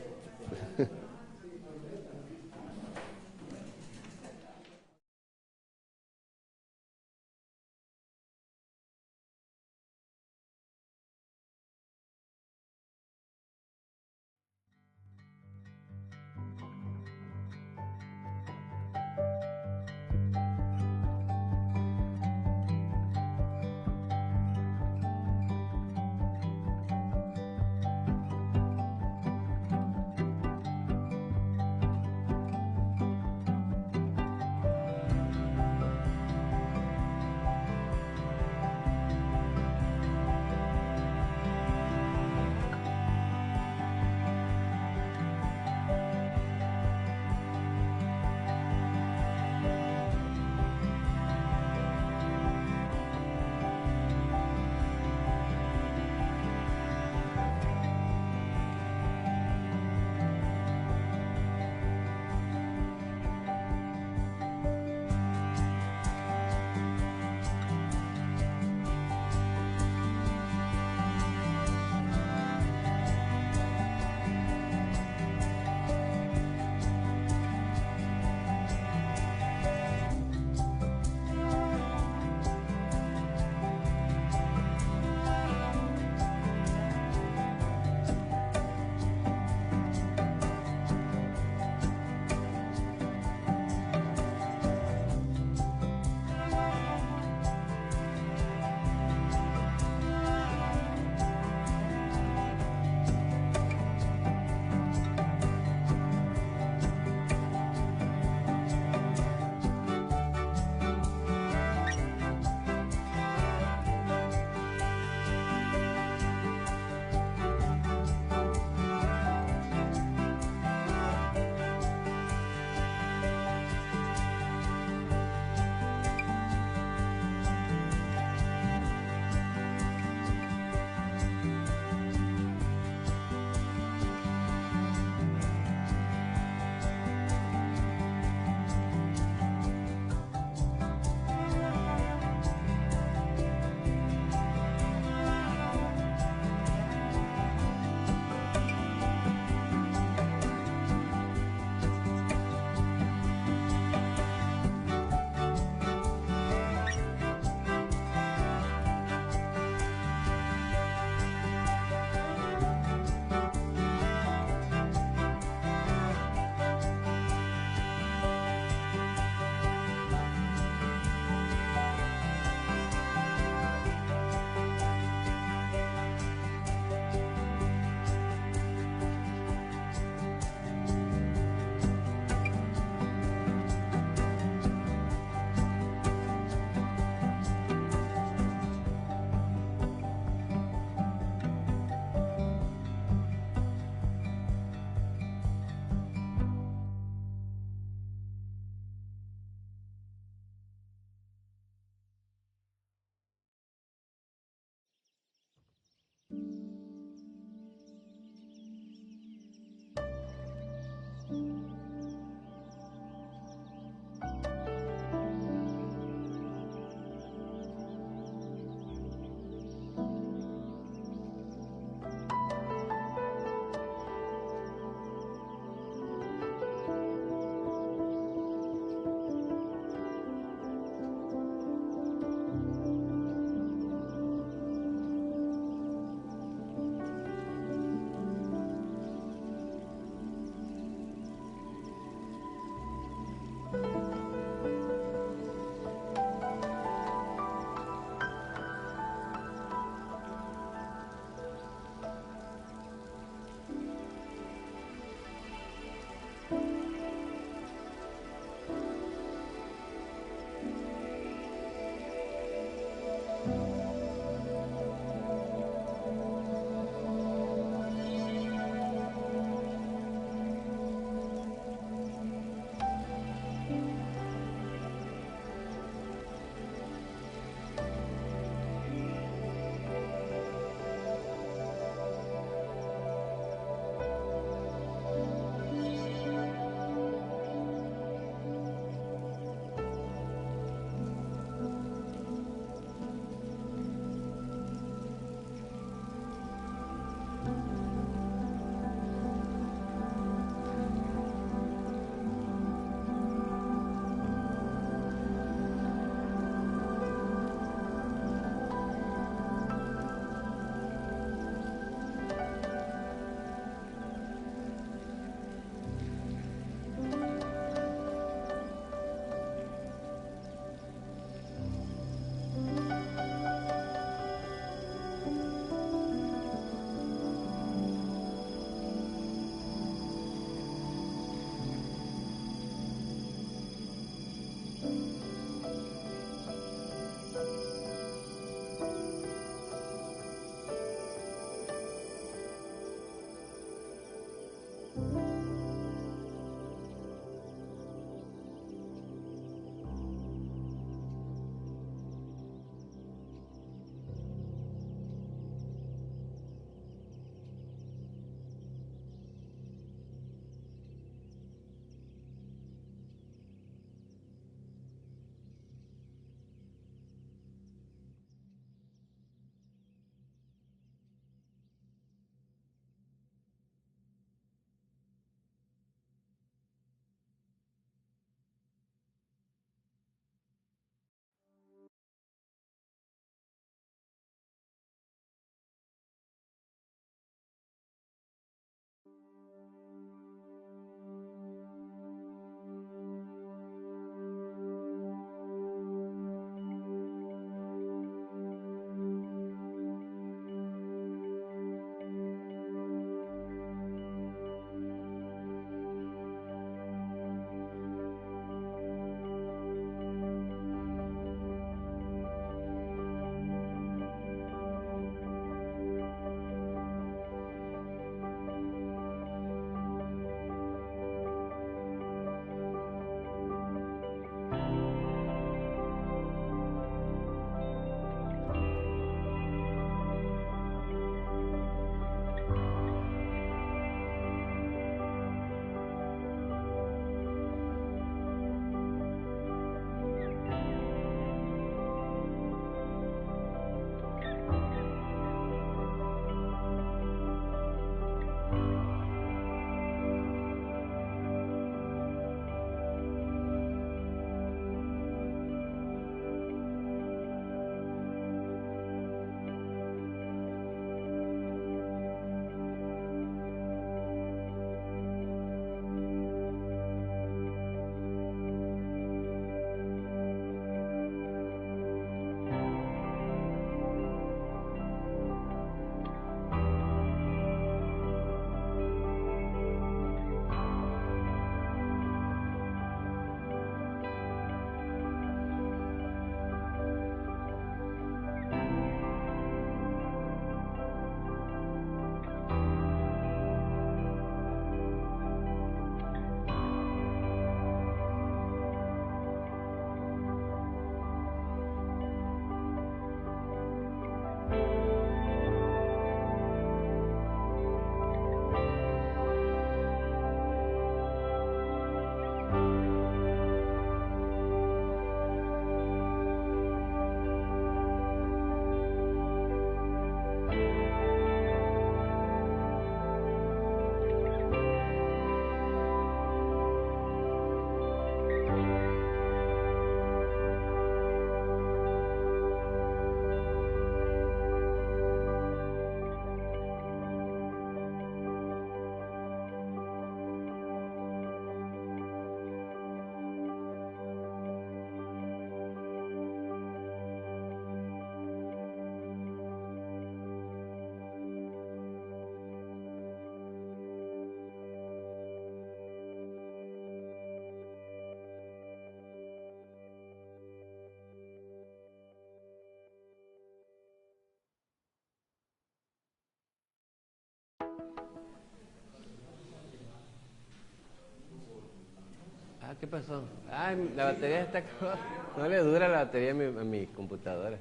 Ah, ¿qué pasó? Ay, la batería está acabada. No le dura la batería a mi computadora.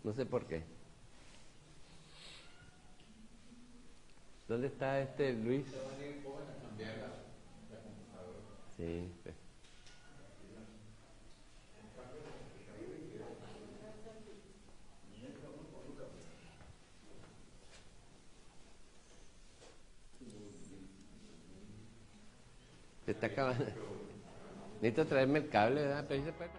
No sé por qué. ¿Dónde está Luis? Sí, pues. Se está acabando. Necesito traerme el cable, ¿verdad? Pero ahí se puede.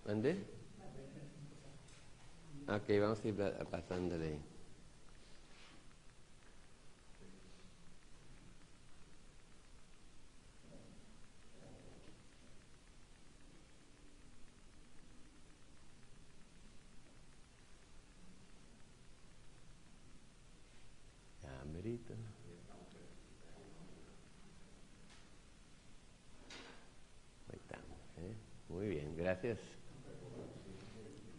¿Dónde? Ok, vamos a ir pasándole ahí. Ya, merito. Ahí estamos. Muy bien, gracias.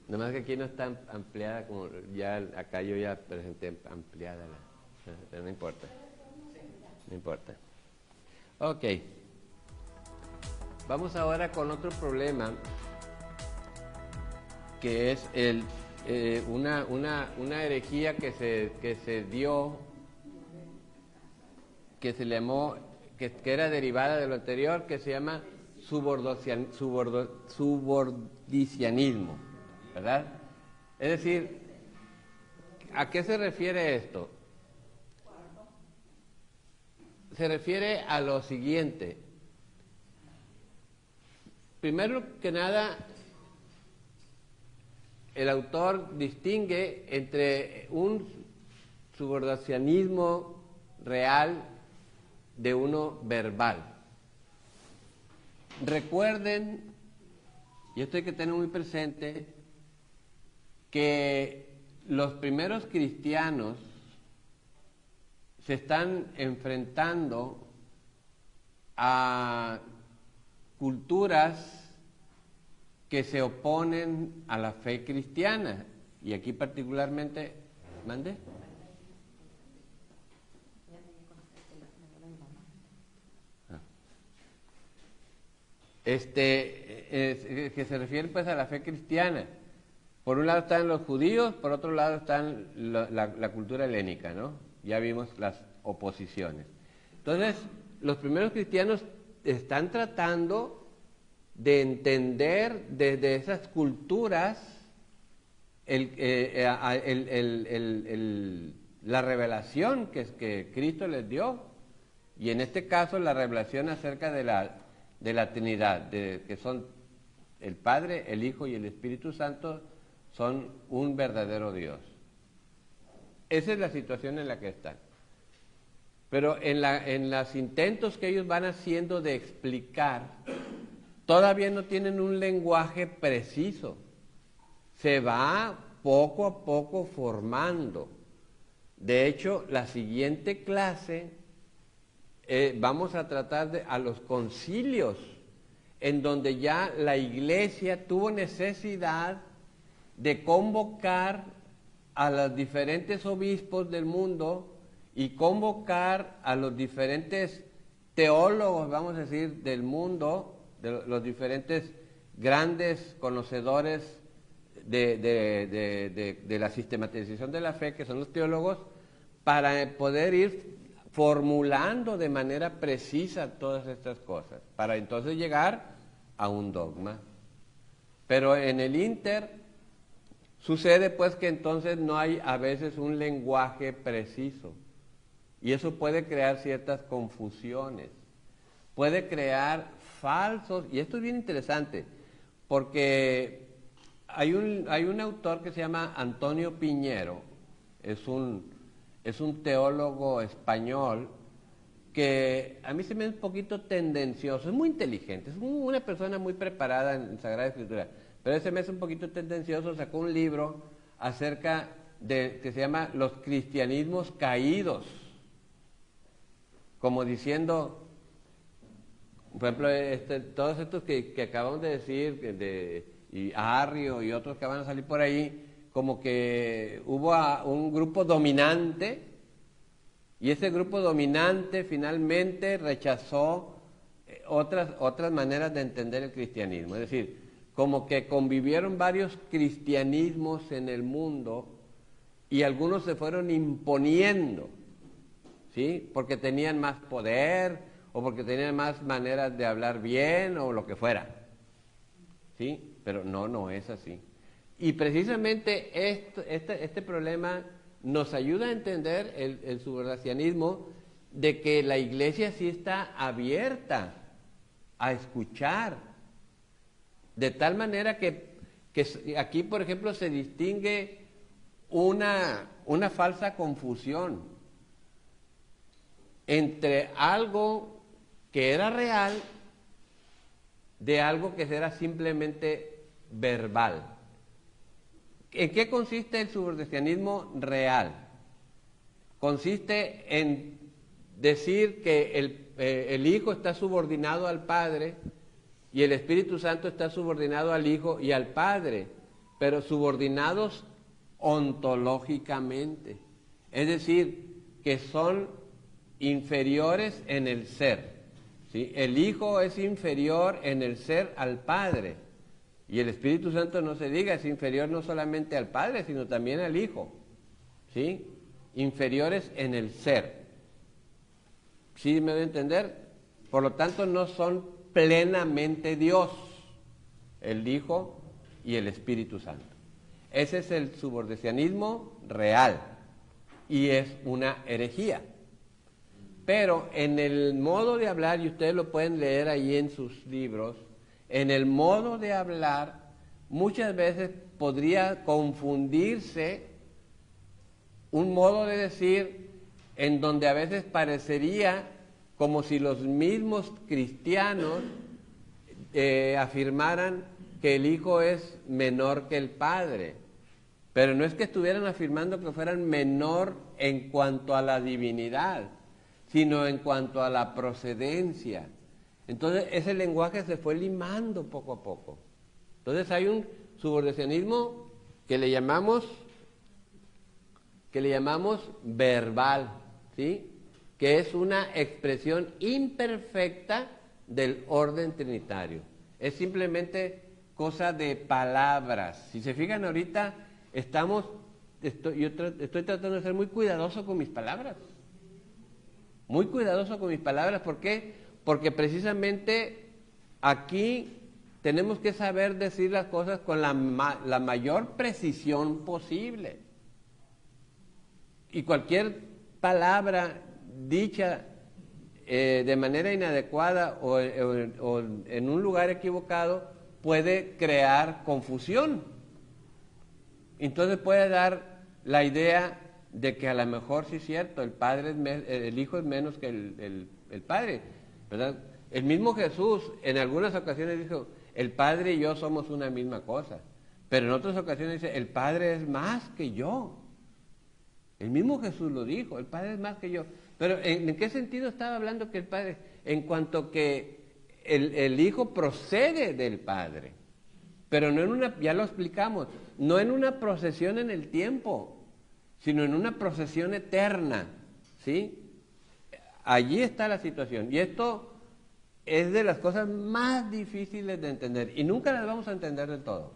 Nomás que aquí no está ampliada como ya acá yo ya presenté ampliada pero no importa. No importa. Ok. Vamos ahora con otro problema que es una herejía que se dio, que se llamó, que era derivada de lo anterior, que se llama subordicianismo, ¿verdad? Es decir, ¿a qué se refiere esto? Se refiere a lo siguiente. Primero que nada, el autor distingue entre un subordinacionismo real de uno verbal. Recuerden, y esto hay que tener muy presente, que los primeros cristianos se están enfrentando a culturas que se oponen a la fe cristiana, y aquí particularmente, ¿mande? Que se refiere pues a la fe cristiana. Por un lado están los judíos, por otro lado están la cultura helénica, ¿no? Ya vimos las oposiciones. Entonces, los primeros cristianos están tratando de entender desde esas culturas la revelación que Cristo les dio, y en este caso la revelación acerca de la Trinidad, que son el Padre, el Hijo y el Espíritu Santo, son un verdadero Dios. Esa es la situación en la que están. Pero en los intentos que ellos van haciendo de explicar, todavía no tienen un lenguaje preciso. Se va poco a poco formando. De hecho, la siguiente clase vamos a tratar a los concilios, en donde ya la Iglesia tuvo necesidad de convocar a los diferentes obispos del mundo y convocar a los diferentes teólogos, vamos a decir, del mundo, de los diferentes grandes conocedores de la sistematización de la fe, que son los teólogos, para poder ir formulando de manera precisa todas estas cosas, para entonces llegar a un dogma. Pero en el ínter sucede pues que entonces no hay a veces un lenguaje preciso, y eso puede crear ciertas confusiones, puede crear falsos, y esto es bien interesante, porque hay un autor que se llama Antonio Piñero, es un teólogo español que a mí se me hace un poquito tendencioso, es muy inteligente, es una persona muy preparada en Sagrada Escritura, pero ese me hace un poquito tendencioso. Sacó un libro acerca de que se llama Los cristianismos caídos, como diciendo, por ejemplo, todos estos que acabamos de decir, y Arrio y otros que van a salir por ahí, como que hubo un grupo dominante, y ese grupo dominante finalmente rechazó otras maneras de entender el cristianismo. Es decir, como que convivieron varios cristianismos en el mundo y algunos se fueron imponiendo, ¿sí? Porque tenían más poder o porque tenían más maneras de hablar bien o lo que fuera, ¿sí? Pero no es así. Y precisamente este problema nos ayuda a entender el subrepticianismo, de que la Iglesia sí está abierta a escuchar, de tal manera que aquí, por ejemplo, se distingue una falsa confusión entre algo que era real de algo que era simplemente verbal. ¿En qué consiste el subrepticianismo real? Consiste en decir que el Hijo está subordinado al Padre y el Espíritu Santo está subordinado al Hijo y al Padre, pero subordinados ontológicamente. Es decir, que son inferiores en el ser, ¿sí? El Hijo es inferior en el ser al Padre, y el Espíritu Santo, no se diga, es inferior no solamente al Padre, sino también al Hijo, ¿sí? Inferiores en el ser. ¿Sí me doy a entender? Por lo tanto, no son plenamente Dios, el Hijo y el Espíritu Santo. Ese es el subrepticianismo real, y es una herejía. Pero en el modo de hablar, y ustedes lo pueden leer ahí en sus libros, en el modo de hablar, muchas veces podría confundirse un modo de decir en donde a veces parecería como si los mismos cristianos afirmaran que el Hijo es menor que el Padre. Pero no es que estuvieran afirmando que fueran menor en cuanto a la divinidad, sino en cuanto a la procedencia. Entonces ese lenguaje se fue limando poco a poco. Entonces hay un subrepticianismo que le llamamos verbal, ¿sí? Que es una expresión imperfecta del orden trinitario. Es simplemente cosa de palabras. Si se fijan ahorita, yo estoy tratando de ser muy cuidadoso con mis palabras. Muy cuidadoso con mis palabras. ¿Por qué? Porque precisamente aquí tenemos que saber decir las cosas con la mayor precisión posible. Y cualquier palabra dicha de manera inadecuada o en un lugar equivocado puede crear confusión. Entonces puede dar la idea de que a lo mejor sí es cierto, el Hijo es menos que el Padre, ¿verdad? El mismo Jesús en algunas ocasiones dijo, el Padre y yo somos una misma cosa, pero en otras ocasiones dice, el Padre es más que yo. El mismo Jesús lo dijo, el Padre es más que yo. Pero ¿en qué sentido estaba hablando que el Padre? En cuanto que el Hijo procede del Padre, pero no en una, ya lo explicamos, no en una procesión en el tiempo, sino en una procesión eterna, ¿sí? Allí está la situación. Y esto es de las cosas más difíciles de entender. Y nunca las vamos a entender de todo.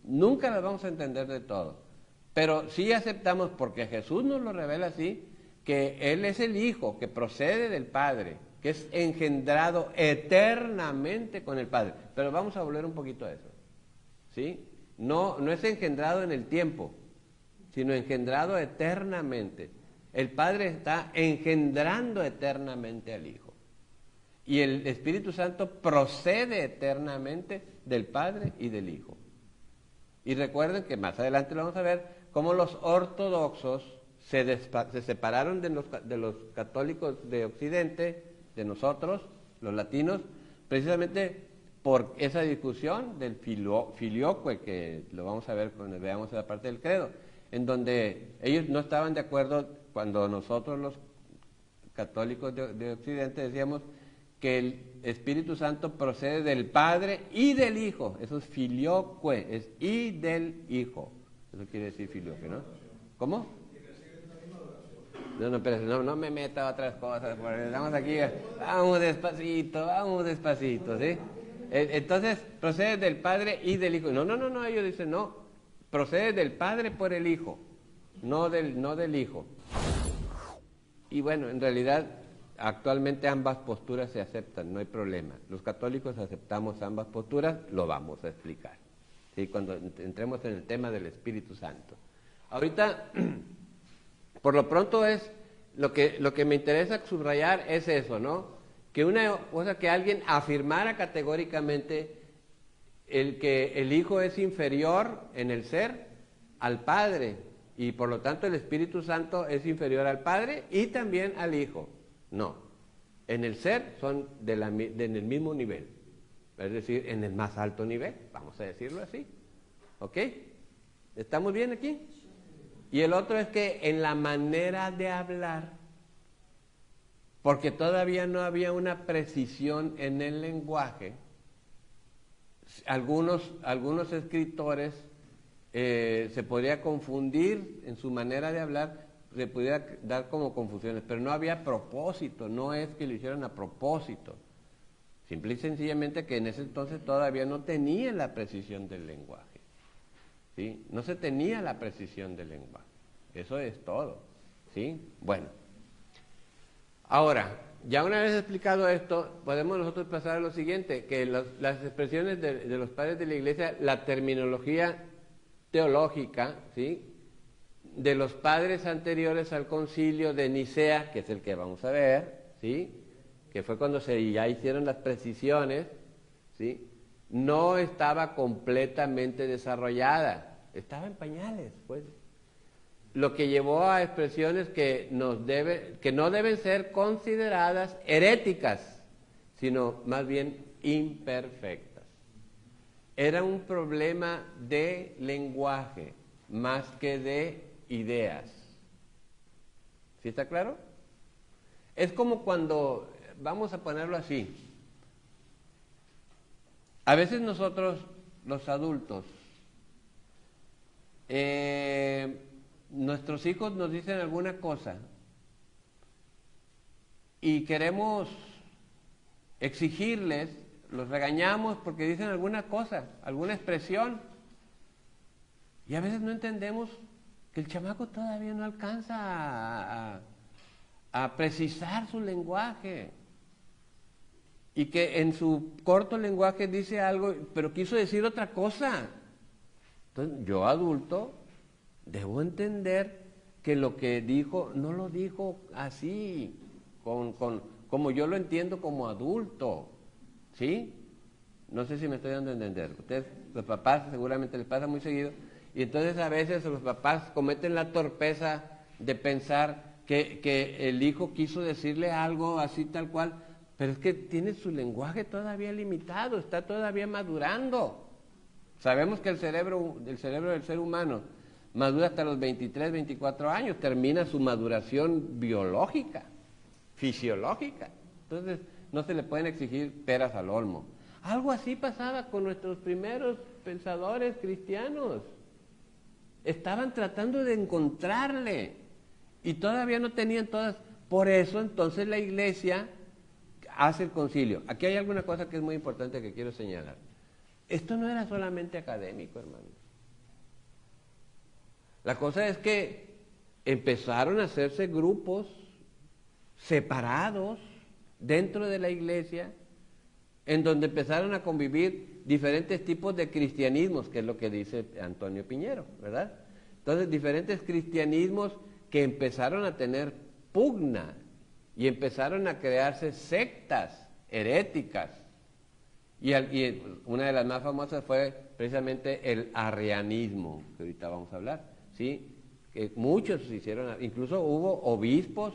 Nunca las vamos a entender de todo. Pero sí aceptamos, porque Jesús nos lo revela así, que Él es el Hijo que procede del Padre, que es engendrado eternamente con el Padre. Pero vamos a volver un poquito a eso, ¿sí? No es engendrado en el tiempo, sino engendrado eternamente. El Padre está engendrando eternamente al Hijo. Y el Espíritu Santo procede eternamente del Padre y del Hijo. Y recuerden que más adelante lo vamos a ver, cómo los ortodoxos se separaron de los católicos de Occidente, de nosotros, los latinos, precisamente por esa discusión del filioque, que lo vamos a ver cuando veamos la parte del credo, en donde ellos no estaban de acuerdo cuando nosotros los católicos de Occidente decíamos que el Espíritu Santo procede del Padre y del Hijo. Eso es filioque, es y del Hijo. Eso quiere decir filioque, ¿no? ¿Cómo? No, pero no me meta a otras cosas, porque estamos aquí, vamos despacito, ¿sí? Entonces, procede del Padre y del Hijo. No, ellos dicen, no, procede del Padre por el Hijo, no del Hijo. Y bueno, en realidad, actualmente ambas posturas se aceptan, no hay problema. Los católicos aceptamos ambas posturas, lo vamos a explicar, ¿sí? Cuando entremos en el tema del Espíritu Santo. Ahorita, por lo pronto es, lo que me interesa subrayar es eso, ¿no? Que una cosa que alguien afirmara categóricamente que el Hijo es inferior en el ser al Padre, y por lo tanto el Espíritu Santo es inferior al Padre y también al Hijo. No, en el ser son en el mismo nivel, es decir, en el más alto nivel, vamos a decirlo así, ¿ok? ¿Estamos bien aquí? Y el otro es que en la manera de hablar, porque todavía no había una precisión en el lenguaje, algunos escritores se podría confundir en su manera de hablar, se pudiera dar como confusiones, pero no había propósito, no es que lo hicieran a propósito, simple y sencillamente que en ese entonces todavía no tenían la precisión del lenguaje, ¿sí? No se tenía la precisión del lenguaje, eso es todo, ¿sí? Bueno, ahora, ya una vez explicado esto, podemos nosotros pasar a lo siguiente, que las expresiones de los padres de la Iglesia, la terminología teológica, ¿sí?, de los padres anteriores al concilio de Nicea, que es el que vamos a ver, ¿sí?, que fue cuando ya hicieron las precisiones, ¿sí?, no estaba completamente desarrollada, estaba en pañales, pues. Lo que llevó a expresiones que no deben ser consideradas heréticas, sino más bien imperfectas. Era un problema de lenguaje más que de ideas. ¿Sí está claro? Es como cuando, vamos a ponerlo así, a veces nosotros, los adultos, nuestros hijos nos dicen alguna cosa y queremos exigirles, los regañamos porque dicen alguna cosa, alguna expresión, y a veces no entendemos que el chamaco todavía no alcanza a precisar su lenguaje y que en su corto lenguaje dice algo, pero quiso decir otra cosa. Entonces, yo adulto debo entender que lo que dijo, no lo dijo así, como yo lo entiendo como adulto, ¿sí? No sé si me estoy dando a entender. Ustedes, los papás, seguramente les pasa muy seguido, Y entonces a veces los papás cometen la torpeza de pensar que el hijo quiso decirle algo así tal cual, pero es que tiene su lenguaje todavía limitado, está todavía madurando. Sabemos que el cerebro del ser humano madura hasta los 23, 24 años, termina su maduración biológica, fisiológica. Entonces no se le pueden exigir peras al olmo. Algo así pasaba con nuestros primeros pensadores cristianos. Estaban tratando de encontrarle y todavía no tenían todas. Por eso entonces la iglesia hace el concilio. Aquí hay alguna cosa que es muy importante que quiero señalar. Esto no era solamente académico, hermanos. La cosa es que empezaron a hacerse grupos separados dentro de la iglesia, en donde empezaron a convivir diferentes tipos de cristianismos, que es lo que dice Antonio Piñero, ¿verdad? Entonces, diferentes cristianismos que empezaron a tener pugna y empezaron a crearse sectas heréticas. Y una de las más famosas fue precisamente el arrianismo, que ahorita vamos a hablar, ¿sí? Que muchos se hicieron, incluso hubo obispos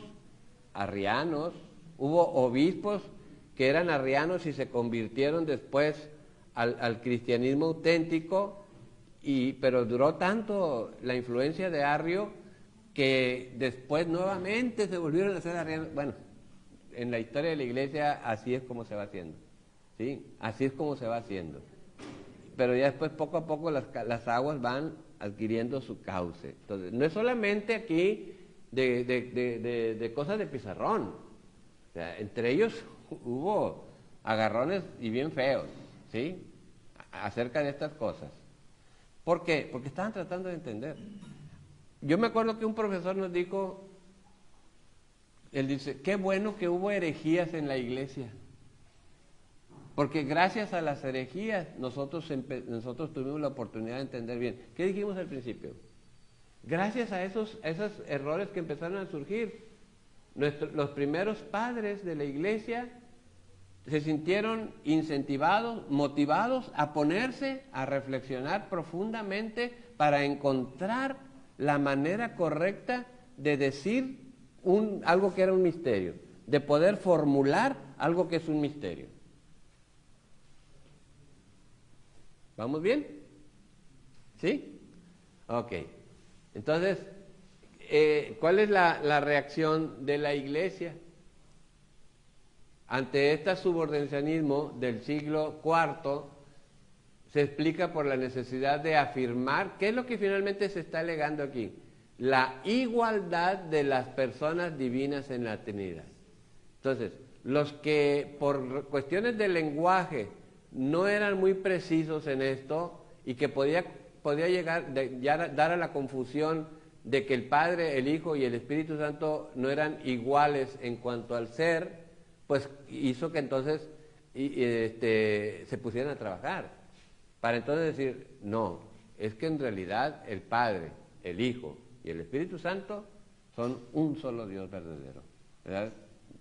arrianos, hubo obispos que eran arrianos y se convirtieron después al cristianismo auténtico, pero duró tanto la influencia de Arrio que después nuevamente se volvieron a hacer arrianos. Bueno, en la historia de la iglesia así es como se va haciendo, ¿sí? Así es como se va haciendo. Pero ya después poco a poco las aguas van adquiriendo su cauce. Entonces, no es solamente aquí de cosas de pizarrón. O sea, entre ellos hubo agarrones y bien feos, ¿sí? Acerca de estas cosas. ¿Por qué? Porque estaban tratando de entender. Yo me acuerdo que un profesor nos dijo, él dice, qué bueno que hubo herejías en la iglesia. Porque gracias a las herejías nosotros tuvimos la oportunidad de entender bien. ¿Qué dijimos al principio? Gracias a esos errores que empezaron a surgir, los primeros padres de la iglesia se sintieron incentivados, motivados a ponerse a reflexionar profundamente para encontrar la manera correcta de decir algo que era un misterio, de poder formular algo que es un misterio. ¿Vamos bien? ¿Sí? Ok. Entonces, ¿cuál es la reacción de la iglesia ante este subordinacionismo del siglo IV? Se explica por la necesidad de afirmar, ¿qué es lo que finalmente se está alegando aquí? La igualdad de las personas divinas en la Trinidad. Entonces, los que por cuestiones de lenguaje no eran muy precisos en esto y que podía dar a la confusión de que el Padre, el Hijo y el Espíritu Santo no eran iguales en cuanto al ser, pues hizo que entonces se pusieran a trabajar para entonces decir, no, es que en realidad el Padre, el Hijo y el Espíritu Santo son un solo Dios verdadero, ¿verdad?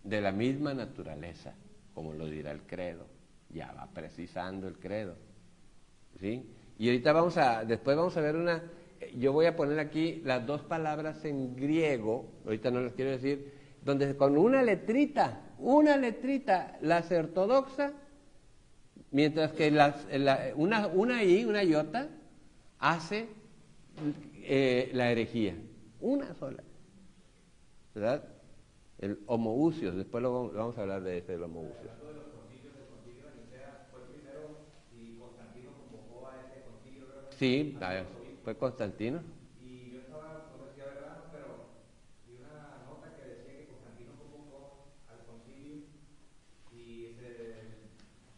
De la misma naturaleza, como lo dirá el credo. Ya va precisando el credo, ¿sí? Y ahorita después vamos a ver yo voy a poner aquí las dos palabras en griego, ahorita no las quiero decir, donde con una letrita, las ortodoxa, mientras que una iota, hace la herejía, una sola, ¿verdad? El homoousios, después vamos a hablar de ese, el homoousios. Sí, fue Constantino. Y yo estaba, no sé si era verdad, pero vi una nota que decía que Constantino convocó al concilio y se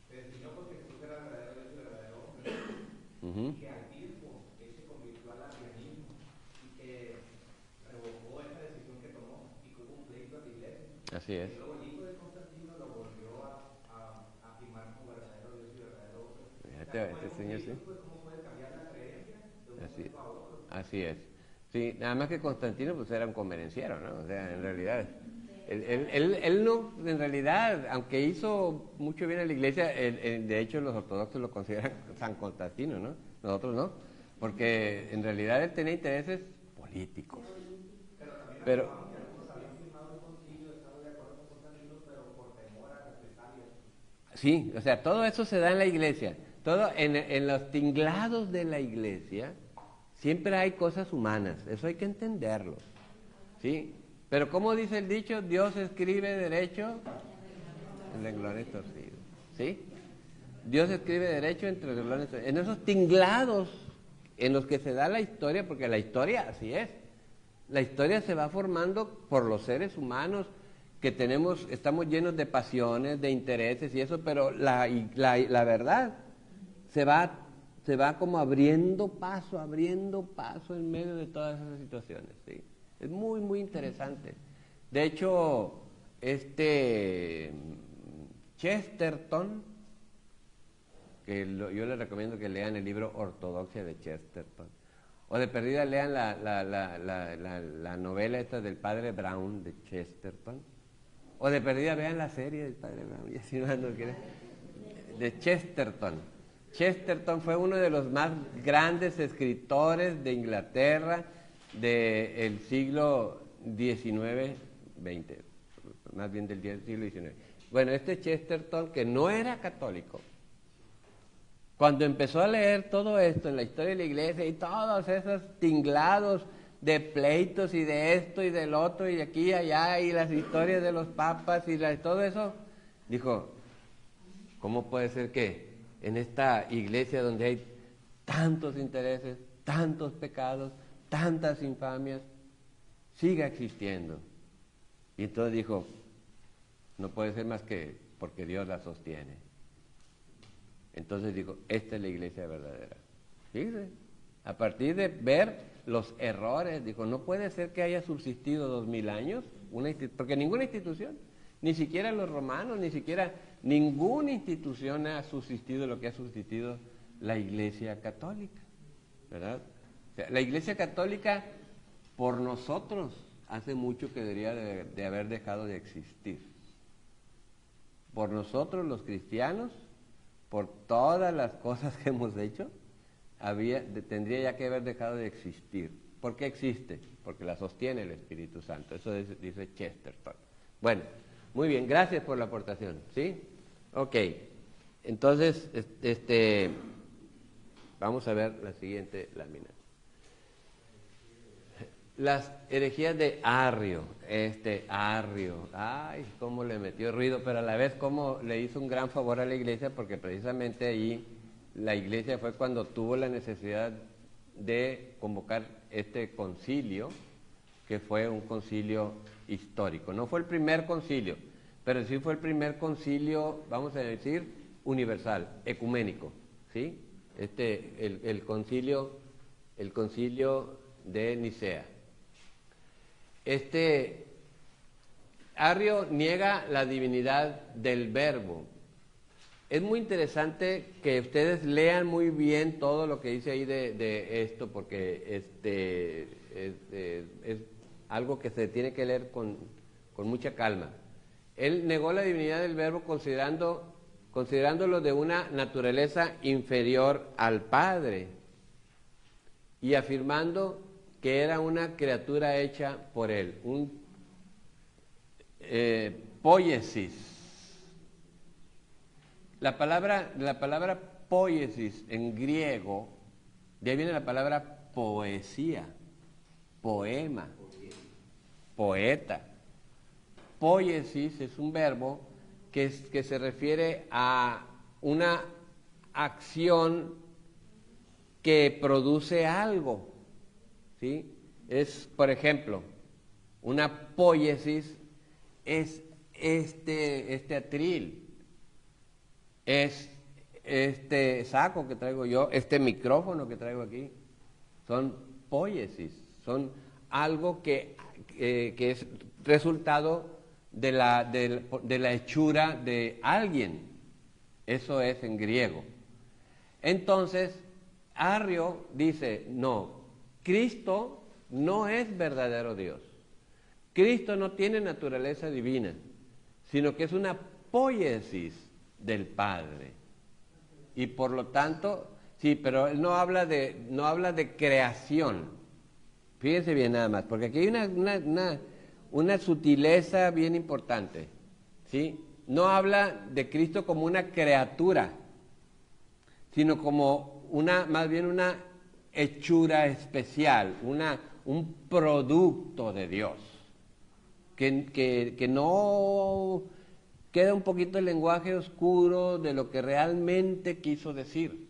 definió porque Jesús era el verdadero Dios y el verdadero hombre. Y que al tiempo él se convirtió al arrianismo y que revocó esa decisión que tomó y que hubo un pleito en la iglesia. Así es. Y luego el hijo de Constantino lo volvió a afirmar como verdadero Dios y verdadero hombre. Este señor, sí. Así es. Sí, nada más que Constantino pues era un convenenciero, ¿no? O sea, en realidad, él no, en realidad, aunque hizo mucho bien a la iglesia, de hecho los ortodoxos lo consideran San Constantino, ¿no? Nosotros no. porque en realidad él tenía intereses políticos. Pero sí, o sea, todo eso se da en la iglesia. Todo en los tinglados de la iglesia siempre hay cosas humanas, eso hay que entenderlo. ¿Sí? Pero como dice el dicho, Dios escribe derecho en renglones torcidos. ¿Sí? Dios escribe derecho entre renglones torcidos. En esos tinglados en los que se da la historia, porque la historia así es. La historia se va formando por los seres humanos que estamos llenos de pasiones, de intereses y eso, pero la verdad se va como abriendo paso en medio de todas esas situaciones, ¿sí? Es muy, muy interesante. De hecho, Chesterton, yo les recomiendo que lean el libro Ortodoxia de Chesterton, o de perdida lean la novela esta del padre Brown de Chesterton, o de perdida vean la serie del padre Brown, y así no quieren, de Chesterton. Chesterton fue uno de los más grandes escritores de Inglaterra del siglo XIX, XX, más bien del siglo XIX. Bueno, Chesterton, que no era católico, cuando empezó a leer todo esto en la historia de la iglesia y todos esos tinglados de pleitos y de esto y del otro y de aquí y allá y las historias de los papas y todo eso, dijo, ¿cómo puede ser que en esta iglesia donde hay tantos intereses, tantos pecados, tantas infamias, siga existiendo? Y entonces dijo, no puede ser más que porque Dios la sostiene. Entonces dijo, esta es la iglesia verdadera. Fíjese, a partir de ver los errores, dijo, no puede ser que haya subsistido 2000 años, porque ninguna institución, ni siquiera los romanos, ni siquiera ninguna institución ha subsistido lo que ha subsistido la iglesia católica, ¿verdad? O sea, la iglesia católica, por nosotros, hace mucho que debería de haber dejado de existir. Por nosotros los cristianos, por todas las cosas que hemos hecho, tendría ya que haber dejado de existir. ¿Por qué existe? Porque la sostiene el Espíritu Santo. Eso dice Chesterton. Bueno, muy bien, gracias por la aportación. ¿Sí? Ok. Entonces, vamos a ver la siguiente lámina. Las herejías de Arrio, Arrio, ay, cómo le metió ruido, pero a la vez cómo le hizo un gran favor a la iglesia, porque precisamente ahí la iglesia fue cuando tuvo la necesidad de convocar este concilio, que fue un concilio histórico. No fue el primer concilio, pero sí fue el primer concilio, vamos a decir, universal, ecuménico, ¿sí? El concilio de Nicea. Arrio niega la divinidad del Verbo. Es muy interesante que ustedes lean muy bien todo lo que dice ahí de esto, porque es algo que se tiene que leer con mucha calma. Él negó la divinidad del Verbo considerándolo de una naturaleza inferior al Padre y afirmando que era una criatura hecha por él, un poiesis. La palabra poiesis en griego, de ahí viene la palabra poesía, poema, poeta. Poiesis es un verbo que se refiere a una acción que produce algo, ¿sí? Es, por ejemplo, una poiesis es este atril, es este saco que traigo yo, este micrófono que traigo aquí, son poiesis, son algo que es resultado de la hechura de alguien. Eso es en griego. Entonces, Arrio dice, no, Cristo no es verdadero Dios. Cristo no tiene naturaleza divina, sino que es una poiesis del Padre. Y por lo tanto, Sí, pero él no habla de creación. Fíjense bien nada más, porque aquí hay una sutileza bien importante, ¿sí? No habla de Cristo como una criatura, sino como más bien una hechura especial, un producto de Dios, que no queda un poquito el lenguaje oscuro de lo que realmente quiso decir.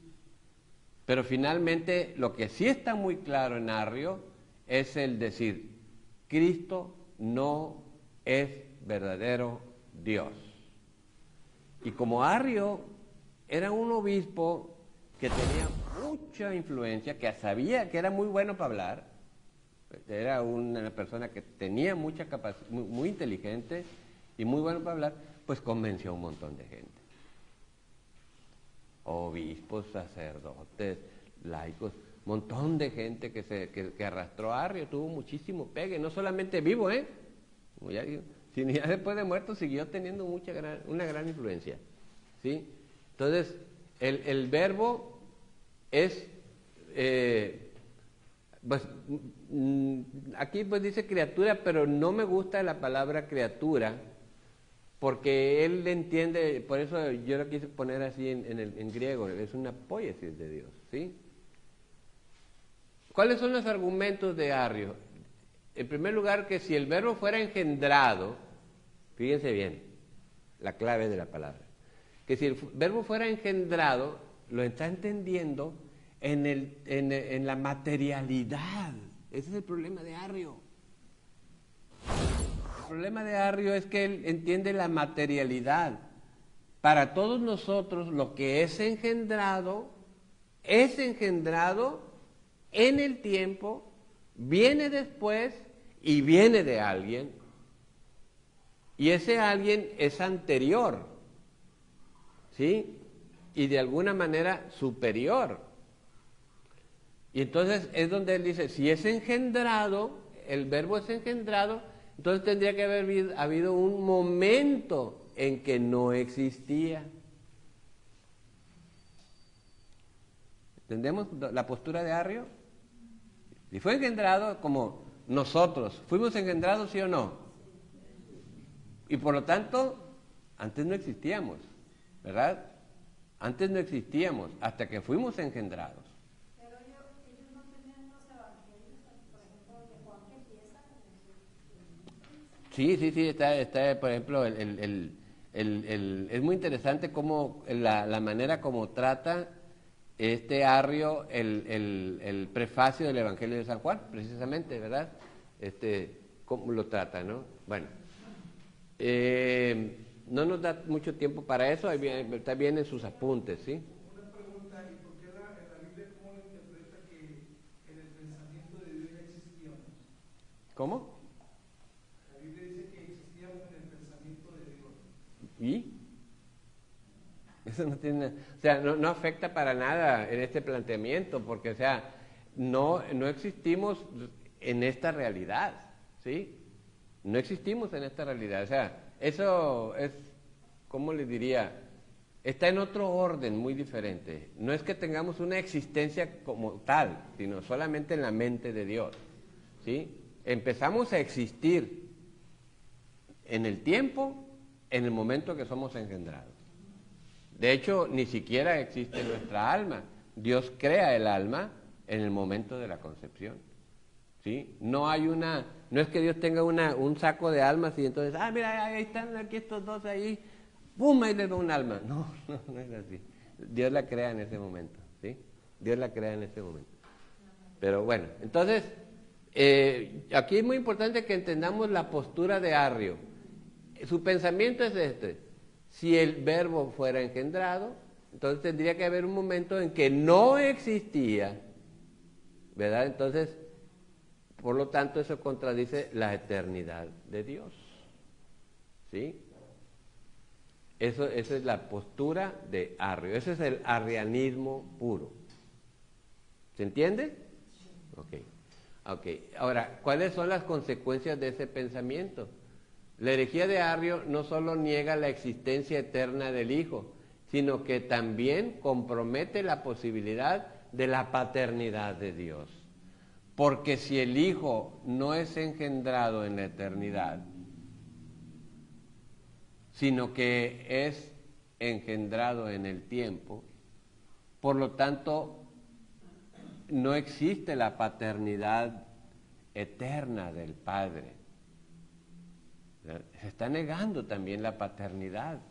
Pero finalmente lo que sí está muy claro en Arrio es el decir, Cristo no es verdadero Dios. Y como Arrio era un obispo que tenía mucha influencia, que sabía que era muy bueno para hablar, era una persona que tenía mucha capacidad, muy inteligente y muy bueno para hablar, pues convenció a un montón de gente. Obispos, sacerdotes, laicos, montón de gente que arrastró a Arrio, tuvo muchísimo pegue, no solamente vivo, como ya digo, sino ya después de muerto siguió teniendo una gran influencia, ¿sí? Entonces, el verbo es, pues, aquí pues dice criatura, pero no me gusta la palabra criatura, porque él entiende, por eso yo lo quise poner así en griego, es una poiesis de Dios, ¿sí? ¿Cuáles son los argumentos de Arrio? En primer lugar, que si el verbo fuera engendrado, fíjense bien, la clave de la palabra, que si el verbo fuera engendrado, lo está entendiendo en la materialidad. Ese es el problema de Arrio. El problema de Arrio es que él entiende la materialidad. Para todos nosotros lo que es engendrado en el tiempo, viene después y viene de alguien, y ese alguien es anterior, ¿sí? Y de alguna manera superior. Y entonces es donde él dice, si es engendrado, el verbo es engendrado, entonces tendría que haber habido un momento en que no existía. ¿Entendemos la postura de Arrio? Si fue engendrado como nosotros, ¿fuimos engendrados sí o no? Y por lo tanto, antes no existíamos, ¿verdad? Antes no existíamos hasta que fuimos engendrados. Pero ellos no tenían los evangelios, por ejemplo, de Juan que empieza. Sí, está por ejemplo, es muy interesante cómo la manera como trata Arrio el prefacio del Evangelio de San Juan, precisamente, ¿verdad? Cómo lo trata, ¿no? Bueno, no nos da mucho tiempo para eso, está bien en sus apuntes, ¿sí? Una pregunta, ¿y por qué en la Biblia cómo lo interpreta que en el pensamiento de Dios ya existíamos? ¿Cómo? La Biblia dice que existíamos en el pensamiento de Dios. ¿Y? Eso no tiene, o sea, no afecta para nada en este planteamiento, porque, o sea, no existimos en esta realidad, ¿sí? No existimos en esta realidad, o sea, eso es, ¿cómo le diría? Está en otro orden muy diferente. No es que tengamos una existencia como tal, sino solamente en la mente de Dios, ¿sí? Empezamos a existir en el tiempo, en el momento que somos engendrados. De hecho, ni siquiera existe nuestra alma. Dios crea el alma en el momento de la concepción, ¿sí? No es que Dios tenga un saco de almas y entonces, mira, ahí están aquí estos dos ahí, ¡pum!, ahí les da un alma. No es así. Dios la crea en ese momento, ¿sí? Dios la crea en ese momento. Pero bueno, entonces, aquí es muy importante que entendamos la postura de Arrio. Su pensamiento es este: si el verbo fuera engendrado, entonces tendría que haber un momento en que no existía, ¿verdad? Entonces, por lo tanto, eso contradice la eternidad de Dios, ¿sí? Esa es la postura de Arrio, ese es el arrianismo puro. ¿Se entiende? Ok. Ahora, ¿cuáles son las consecuencias de ese pensamiento? La herejía de Arrio no solo niega la existencia eterna del Hijo, sino que también compromete la posibilidad de la paternidad de Dios. Porque si el Hijo no es engendrado en la eternidad, sino que es engendrado en el tiempo, por lo tanto, no existe la paternidad eterna del Padre. Se está negando también la paternidad.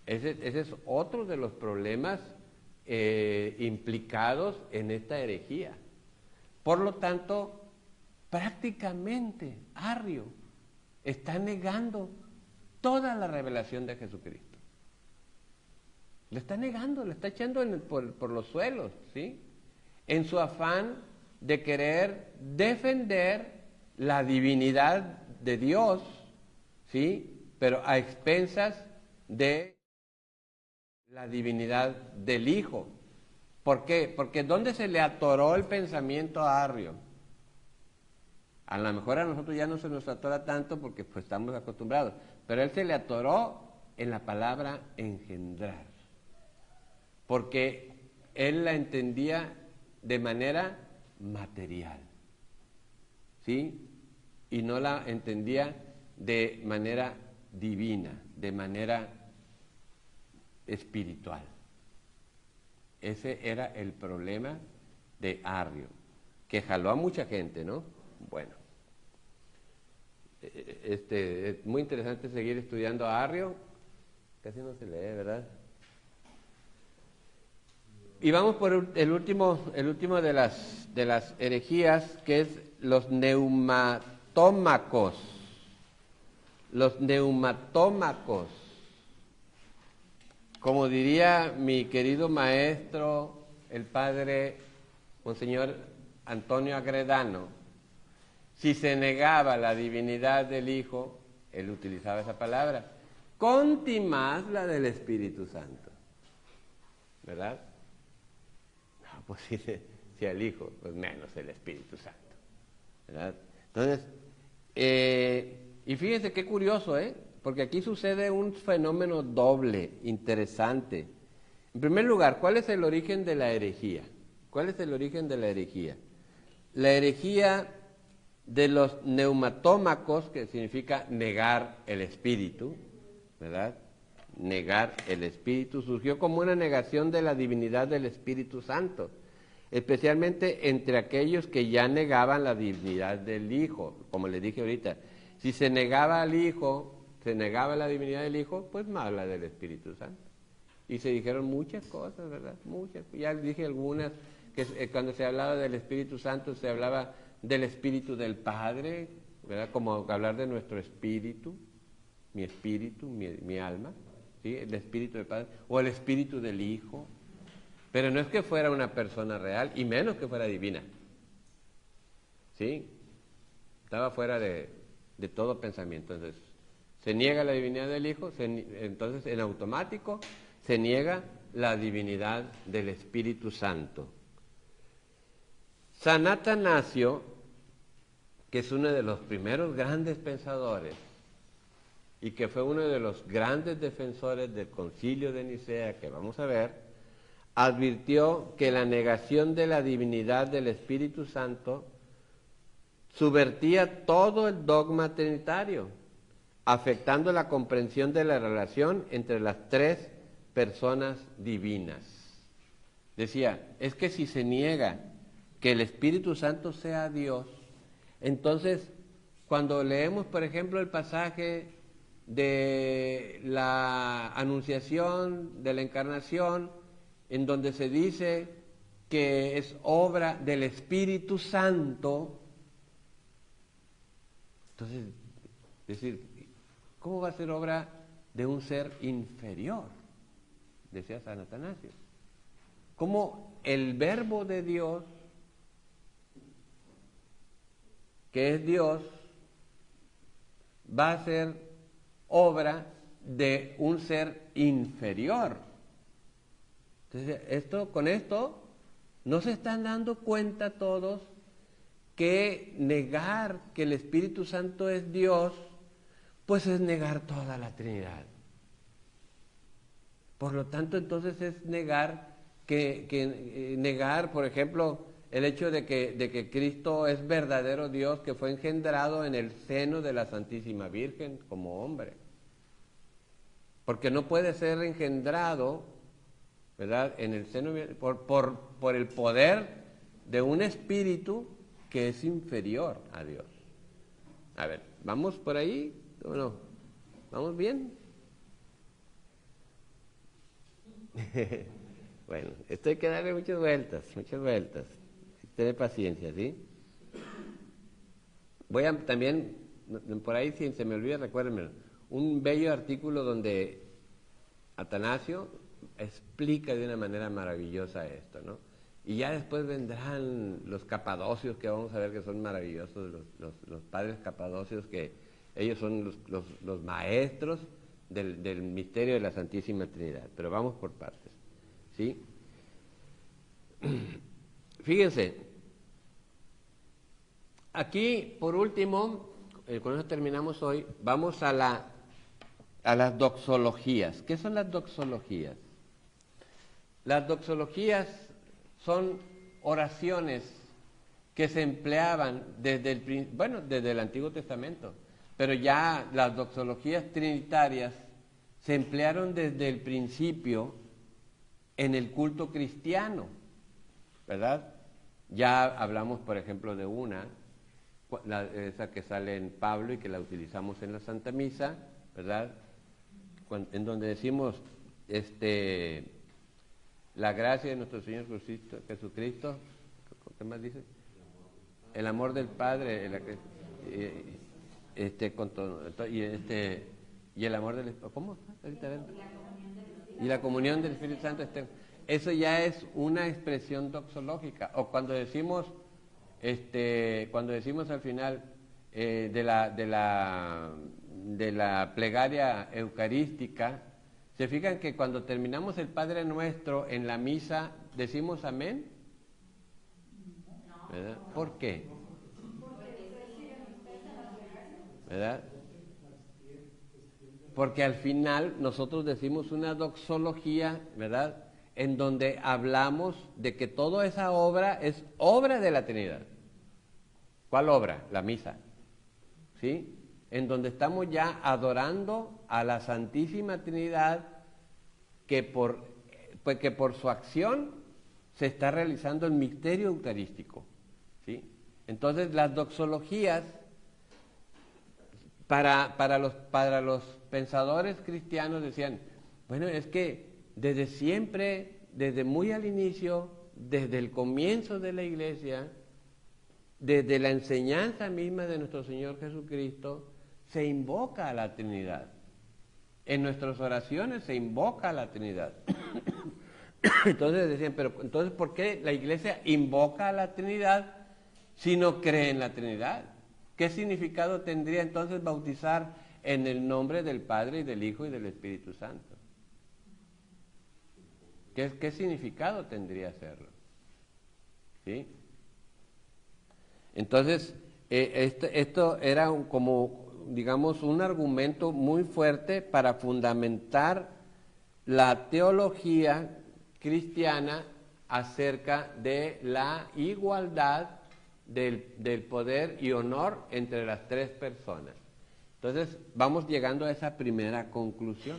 Ese es otro de los problemas implicados en esta herejía. Por lo tanto, prácticamente Arrio está negando toda la revelación de Jesucristo. Le está negando, le está echando por los suelos, ¿sí? En su afán de querer defender la divinidad de Dios, ¿sí? Pero a expensas de la divinidad del Hijo. ¿Por qué? Porque ¿dónde se le atoró el pensamiento a Arrio? A lo mejor a nosotros ya no se nos atora tanto porque pues estamos acostumbrados, pero él se le atoró en la palabra engendrar, porque él la entendía de manera material, ¿sí? Y no la entendía de manera divina, de manera espiritual. Ese era el problema de Arrio, que jaló a mucha gente, ¿no? Bueno, es muy interesante seguir estudiando a Arrio, casi no se lee, ¿verdad? Y vamos por el último de las herejías, que es los neumatómacos. Los neumatómacos. Como diría mi querido maestro, el padre Monseñor Antonio Agredano, si se negaba la divinidad del Hijo, él utilizaba esa palabra, conti más la del Espíritu Santo, ¿verdad? No, pues si el Hijo, pues menos el Espíritu Santo, ¿verdad? Entonces, y fíjense qué curioso, porque aquí sucede un fenómeno doble, interesante. En primer lugar, ¿cuál es el origen de la herejía? ¿Cuál es el origen de la herejía? La herejía de los neumatómacos, que significa negar el Espíritu, ¿verdad? Negar el Espíritu, surgió como una negación de la divinidad del Espíritu Santo, especialmente entre aquellos que ya negaban la divinidad del Hijo, como les dije ahorita. Si se negaba al Hijo, se negaba la divinidad del Hijo, pues más la del Espíritu Santo. Y se dijeron muchas cosas, ¿verdad? Muchas. Ya dije algunas, que cuando se hablaba del Espíritu Santo se hablaba del Espíritu del Padre, ¿verdad? Como hablar de nuestro espíritu, mi alma, ¿sí? El Espíritu del Padre, o el Espíritu del Hijo. Pero no es que fuera una persona real, y menos que fuera divina. ¿Sí? Estaba fuera de todo pensamiento. Entonces, se niega la divinidad del Hijo, entonces en automático se niega la divinidad del Espíritu Santo. San Atanasio, que es uno de los primeros grandes pensadores y que fue uno de los grandes defensores del Concilio de Nicea, que vamos a ver, advirtió que la negación de la divinidad del Espíritu Santo subvertía todo el dogma trinitario, afectando la comprensión de la relación entre las tres personas divinas. Decía, es que si se niega que el Espíritu Santo sea Dios, entonces cuando leemos, por ejemplo, el pasaje de la Anunciación, de la Encarnación, en donde se dice que es obra del Espíritu Santo, entonces, es decir, ¿cómo va a ser obra de un ser inferior? Decía San Atanasio. ¿Cómo el Verbo de Dios, que es Dios, va a ser obra de un ser inferior? Entonces, con esto no se están dando cuenta todos que negar que el Espíritu Santo es Dios, pues es negar toda la Trinidad. Por lo tanto, entonces es negar negar, por ejemplo, el hecho de que Cristo es verdadero Dios, que fue engendrado en el seno de la Santísima Virgen como hombre. Porque no puede ser engendrado, ¿verdad?, en el seno por el poder de un espíritu que es inferior a Dios. A ver, ¿vamos por ahí o no? ¿Vamos bien? Bueno, esto hay que darle muchas vueltas. Tener paciencia, ¿sí? Voy a también, por ahí si se me olvida, recuérdenme, un bello artículo donde Atanasio explica de una manera maravillosa esto, ¿no? Y ya después vendrán los capadocios, que vamos a ver que son maravillosos, los padres capadocios, que ellos son los maestros del misterio de la Santísima Trinidad. Pero vamos por partes, ¿sí? Fíjense, aquí por último, con eso terminamos hoy, vamos a las doxologías. ¿Qué son las doxologías? Las doxologías son oraciones que se empleaban desde el Antiguo Testamento, pero ya las doxologías trinitarias se emplearon desde el principio en el culto cristiano, ¿verdad? Ya hablamos, por ejemplo, de esa que sale en Pablo y que la utilizamos en la Santa Misa, ¿verdad? En donde decimos, la gracia de nuestro Señor Jesucristo, ¿qué más dice? El amor del Padre, y el amor del Espíritu, ¿cómo? Y la comunión del Espíritu Santo. Eso ya es una expresión doxológica. O cuando decimos al final de la plegaria eucarística, ¿se fijan que cuando terminamos el Padre Nuestro en la misa decimos amén? ¿Verdad? ¿Por qué? ¿Verdad? Porque al final nosotros decimos una doxología, ¿verdad?, en donde hablamos de que toda esa obra es obra de la Trinidad. ¿Cuál obra? La misa, ¿sí? En donde estamos ya adorando a la Santísima Trinidad, que por su acción se está realizando el misterio eucarístico, ¿sí? Entonces las doxologías, para los pensadores cristianos decían, bueno, es que desde siempre, desde muy al inicio, desde el comienzo de la Iglesia, desde la enseñanza misma de nuestro Señor Jesucristo, se invoca a la Trinidad. En nuestras oraciones se invoca a la Trinidad. Entonces decían, pero entonces, ¿por qué la Iglesia invoca a la Trinidad si no cree en la Trinidad? ¿Qué significado tendría entonces bautizar en el nombre del Padre y del Hijo y del Espíritu Santo? ¿Qué significado tendría hacerlo? ¿Sí? Entonces, esto era digamos, un argumento muy fuerte para fundamentar la teología cristiana acerca de la igualdad del poder y honor entre las tres personas. Entonces, vamos llegando a esa primera conclusión.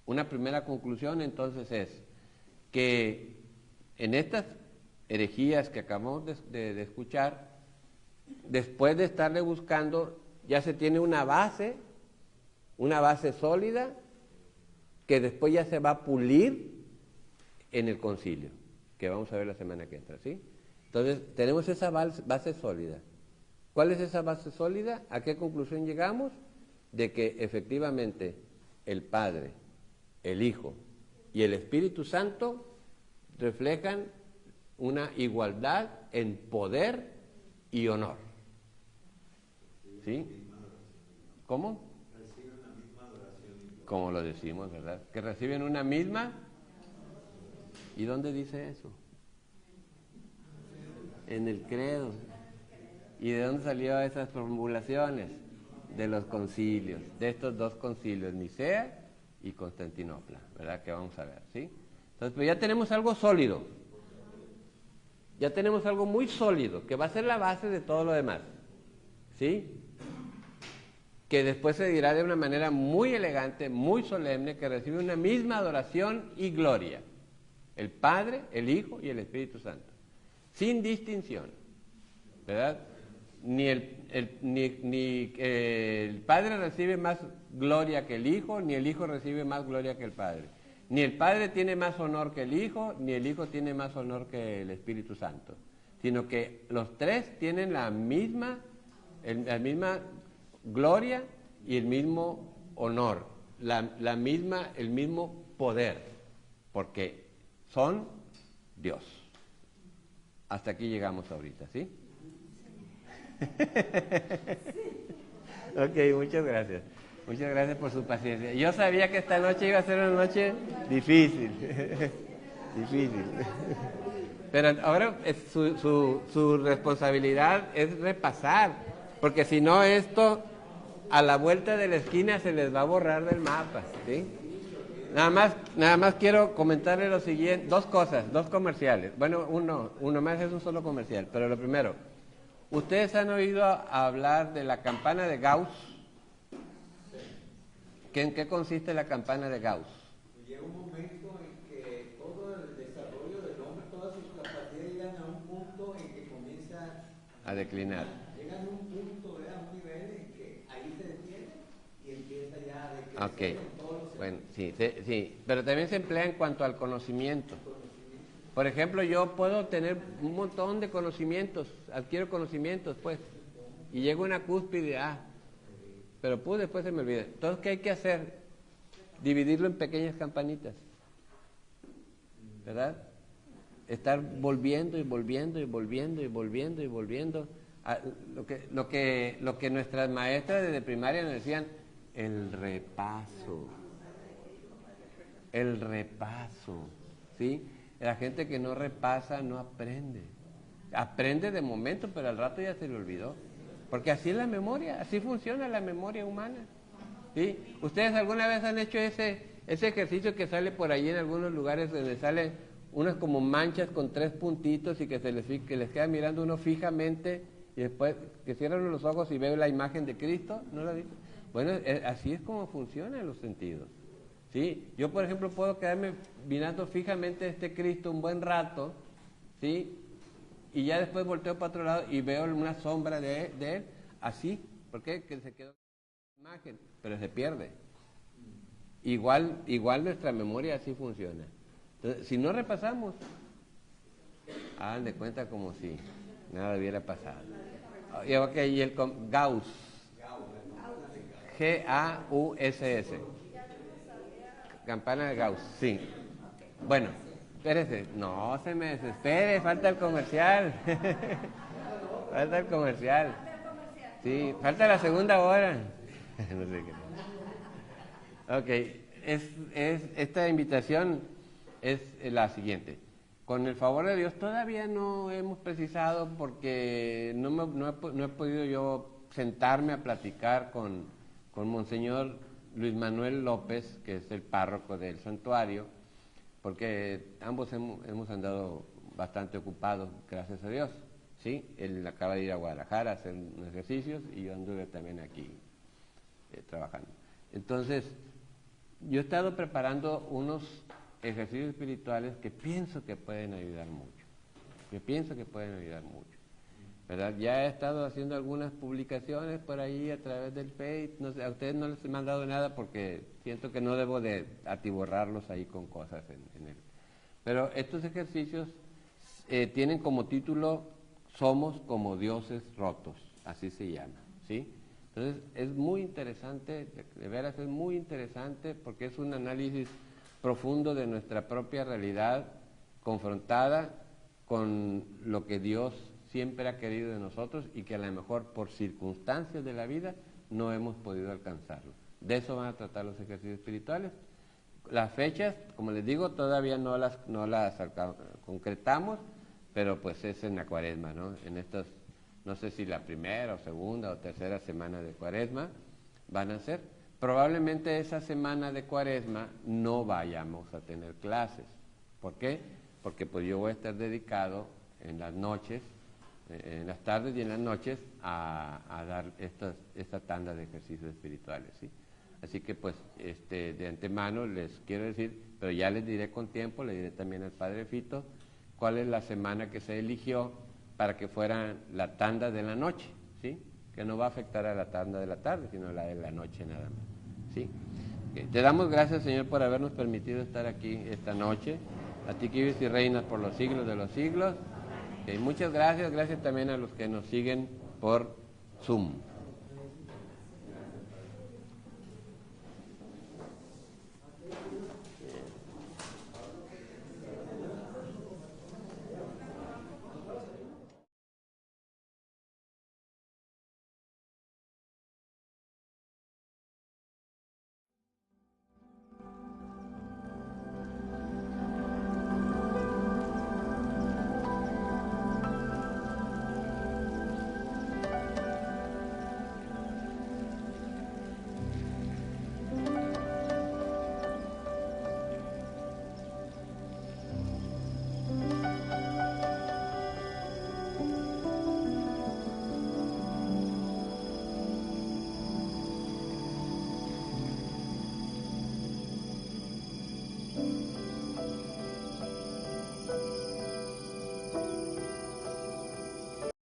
Una primera conclusión, entonces, es que en estas herejías que acabamos de escuchar, después de estarle buscando, ya se tiene una base sólida, que después ya se va a pulir en el concilio, que vamos a ver la semana que entra, ¿sí? Entonces, tenemos esa base sólida. ¿Cuál es esa base sólida? ¿A qué conclusión llegamos? De que efectivamente el Padre, el Hijo y el Espíritu Santo reflejan una igualdad en poder y honor. ¿Sí? ¿Cómo? Reciben la misma adoración. Como lo decimos, ¿verdad? Que reciben una misma. ¿Y dónde dice eso? En el credo. ¿Y de dónde salió esas formulaciones? De los concilios, de estos dos concilios, Nicea y Constantinopla, ¿verdad? Que vamos a ver, ¿sí? Entonces, pues ya tenemos algo sólido. Ya tenemos algo muy sólido, que va a ser la base de todo lo demás, ¿sí? Que después se dirá de una manera muy elegante, muy solemne, que recibe una misma adoración y gloria. El Padre, el Hijo y el Espíritu Santo. Sin distinción, ¿verdad? Ni el Padre recibe más gloria que el Hijo, ni el Hijo recibe más gloria que el Padre. Ni el Padre tiene más honor que el Hijo, ni el Hijo tiene más honor que el Espíritu Santo. Sino que los tres tienen la misma gloria y el mismo honor, el mismo poder, porque son Dios. Hasta aquí llegamos ahorita, ¿sí? Ok, muchas gracias. Muchas gracias por su paciencia. Yo sabía que esta noche iba a ser una noche difícil. Difícil. Pero ahora su responsabilidad es repasar, porque si no esto a la vuelta de la esquina se les va a borrar del mapa, ¿sí? Nada más quiero comentarle lo siguiente, dos cosas, dos comerciales. Bueno, uno más es un solo comercial, pero lo primero, ¿ustedes han oído hablar de la campana de Gauss? ¿En qué consiste la campana de Gauss? Llega un momento en que todo el desarrollo del hombre, todas sus capacidades llegan a un punto en que comienza A declinar. Llegan a un punto, a un nivel en que ahí se detiene y empieza ya a decrecer Ok, en todos los bueno, sí, pero también se emplea en cuanto al conocimiento. Por ejemplo, yo puedo tener un montón de conocimientos, adquiero conocimientos, pues, y llego a una cúspide, pero después se me olvida. Entonces, ¿qué hay que hacer? Dividirlo en pequeñas campanitas, ¿verdad? Estar volviendo y volviendo y volviendo y volviendo y volviendo. Lo que nuestras maestras desde primaria nos decían, el repaso, ¿sí? La gente que no repasa no aprende. Aprende de momento, pero al rato ya se le olvidó. Porque así es la memoria, así funciona la memoria humana, ¿sí? ¿Ustedes alguna vez han hecho ese ejercicio que sale por ahí en algunos lugares donde salen unas como manchas con 3 puntitos y que que les queda mirando uno fijamente y después que cierran los ojos y ve la imagen de Cristo? ¿No lo viste? Bueno, así es como funcionan los sentidos, ¿sí? Yo, por ejemplo, puedo quedarme mirando fijamente a este Cristo un buen rato, ¿sí? Y ya después volteo para otro lado y veo una sombra de él, así, porque que se quedó la imagen, pero se pierde. Igual nuestra memoria así funciona. Entonces, si no repasamos, hagan de cuenta como si nada hubiera pasado. Y el Gauss, G-A-U-S-S, campana de Gauss, sí. Bueno, espérese, no se me desespere, falta el comercial. Falta el comercial. Sí, falta la segunda hora. No sé qué. Ok, esta invitación es la siguiente. Con el favor de Dios, todavía no hemos precisado porque no he podido yo sentarme a platicar con Monseñor Luis Manuel López, que es el párroco del santuario, porque ambos hemos andado bastante ocupados, gracias a Dios, ¿sí? Él acaba de ir a Guadalajara a hacer unos ejercicios y yo anduve también aquí trabajando. Entonces, yo he estado preparando unos ejercicios espirituales que pienso que pueden ayudar mucho, ¿verdad? Ya he estado haciendo algunas publicaciones por ahí a través del Facebook, no sé, a ustedes no les he mandado nada porque siento que no debo de atiborrarlos ahí con cosas en él. Pero estos ejercicios tienen como título Somos como dioses rotos, así se llama, ¿sí? Entonces es muy interesante, de veras es muy interesante porque es un análisis profundo de nuestra propia realidad confrontada con lo que Dios siempre ha querido de nosotros y que a lo mejor por circunstancias de la vida no hemos podido alcanzarlo. De eso van a tratar los ejercicios espirituales. Las fechas, como les digo, todavía no las concretamos, pero pues es en la Cuaresma, ¿no? En estas, no sé si la primera o segunda o tercera semana de Cuaresma van a ser, probablemente esa semana de Cuaresma no vayamos a tener clases. ¿Por qué? Porque pues yo voy a estar dedicado en las noches, en las tardes y en las noches a dar esta tanda de ejercicios espirituales, ¿sí? Así que pues de antemano les quiero decir, pero ya les diré con tiempo, le diré también al Padre Fito, cuál es la semana que se eligió para que fuera la tanda de la noche, ¿sí? Que no va a afectar a la tanda de la tarde, sino la de la noche nada más, ¿sí? Te damos gracias, Señor, por habernos permitido estar aquí esta noche. A ti que vives y reinas por los siglos de los siglos. Muchas gracias, gracias también a los que nos siguen por Zoom.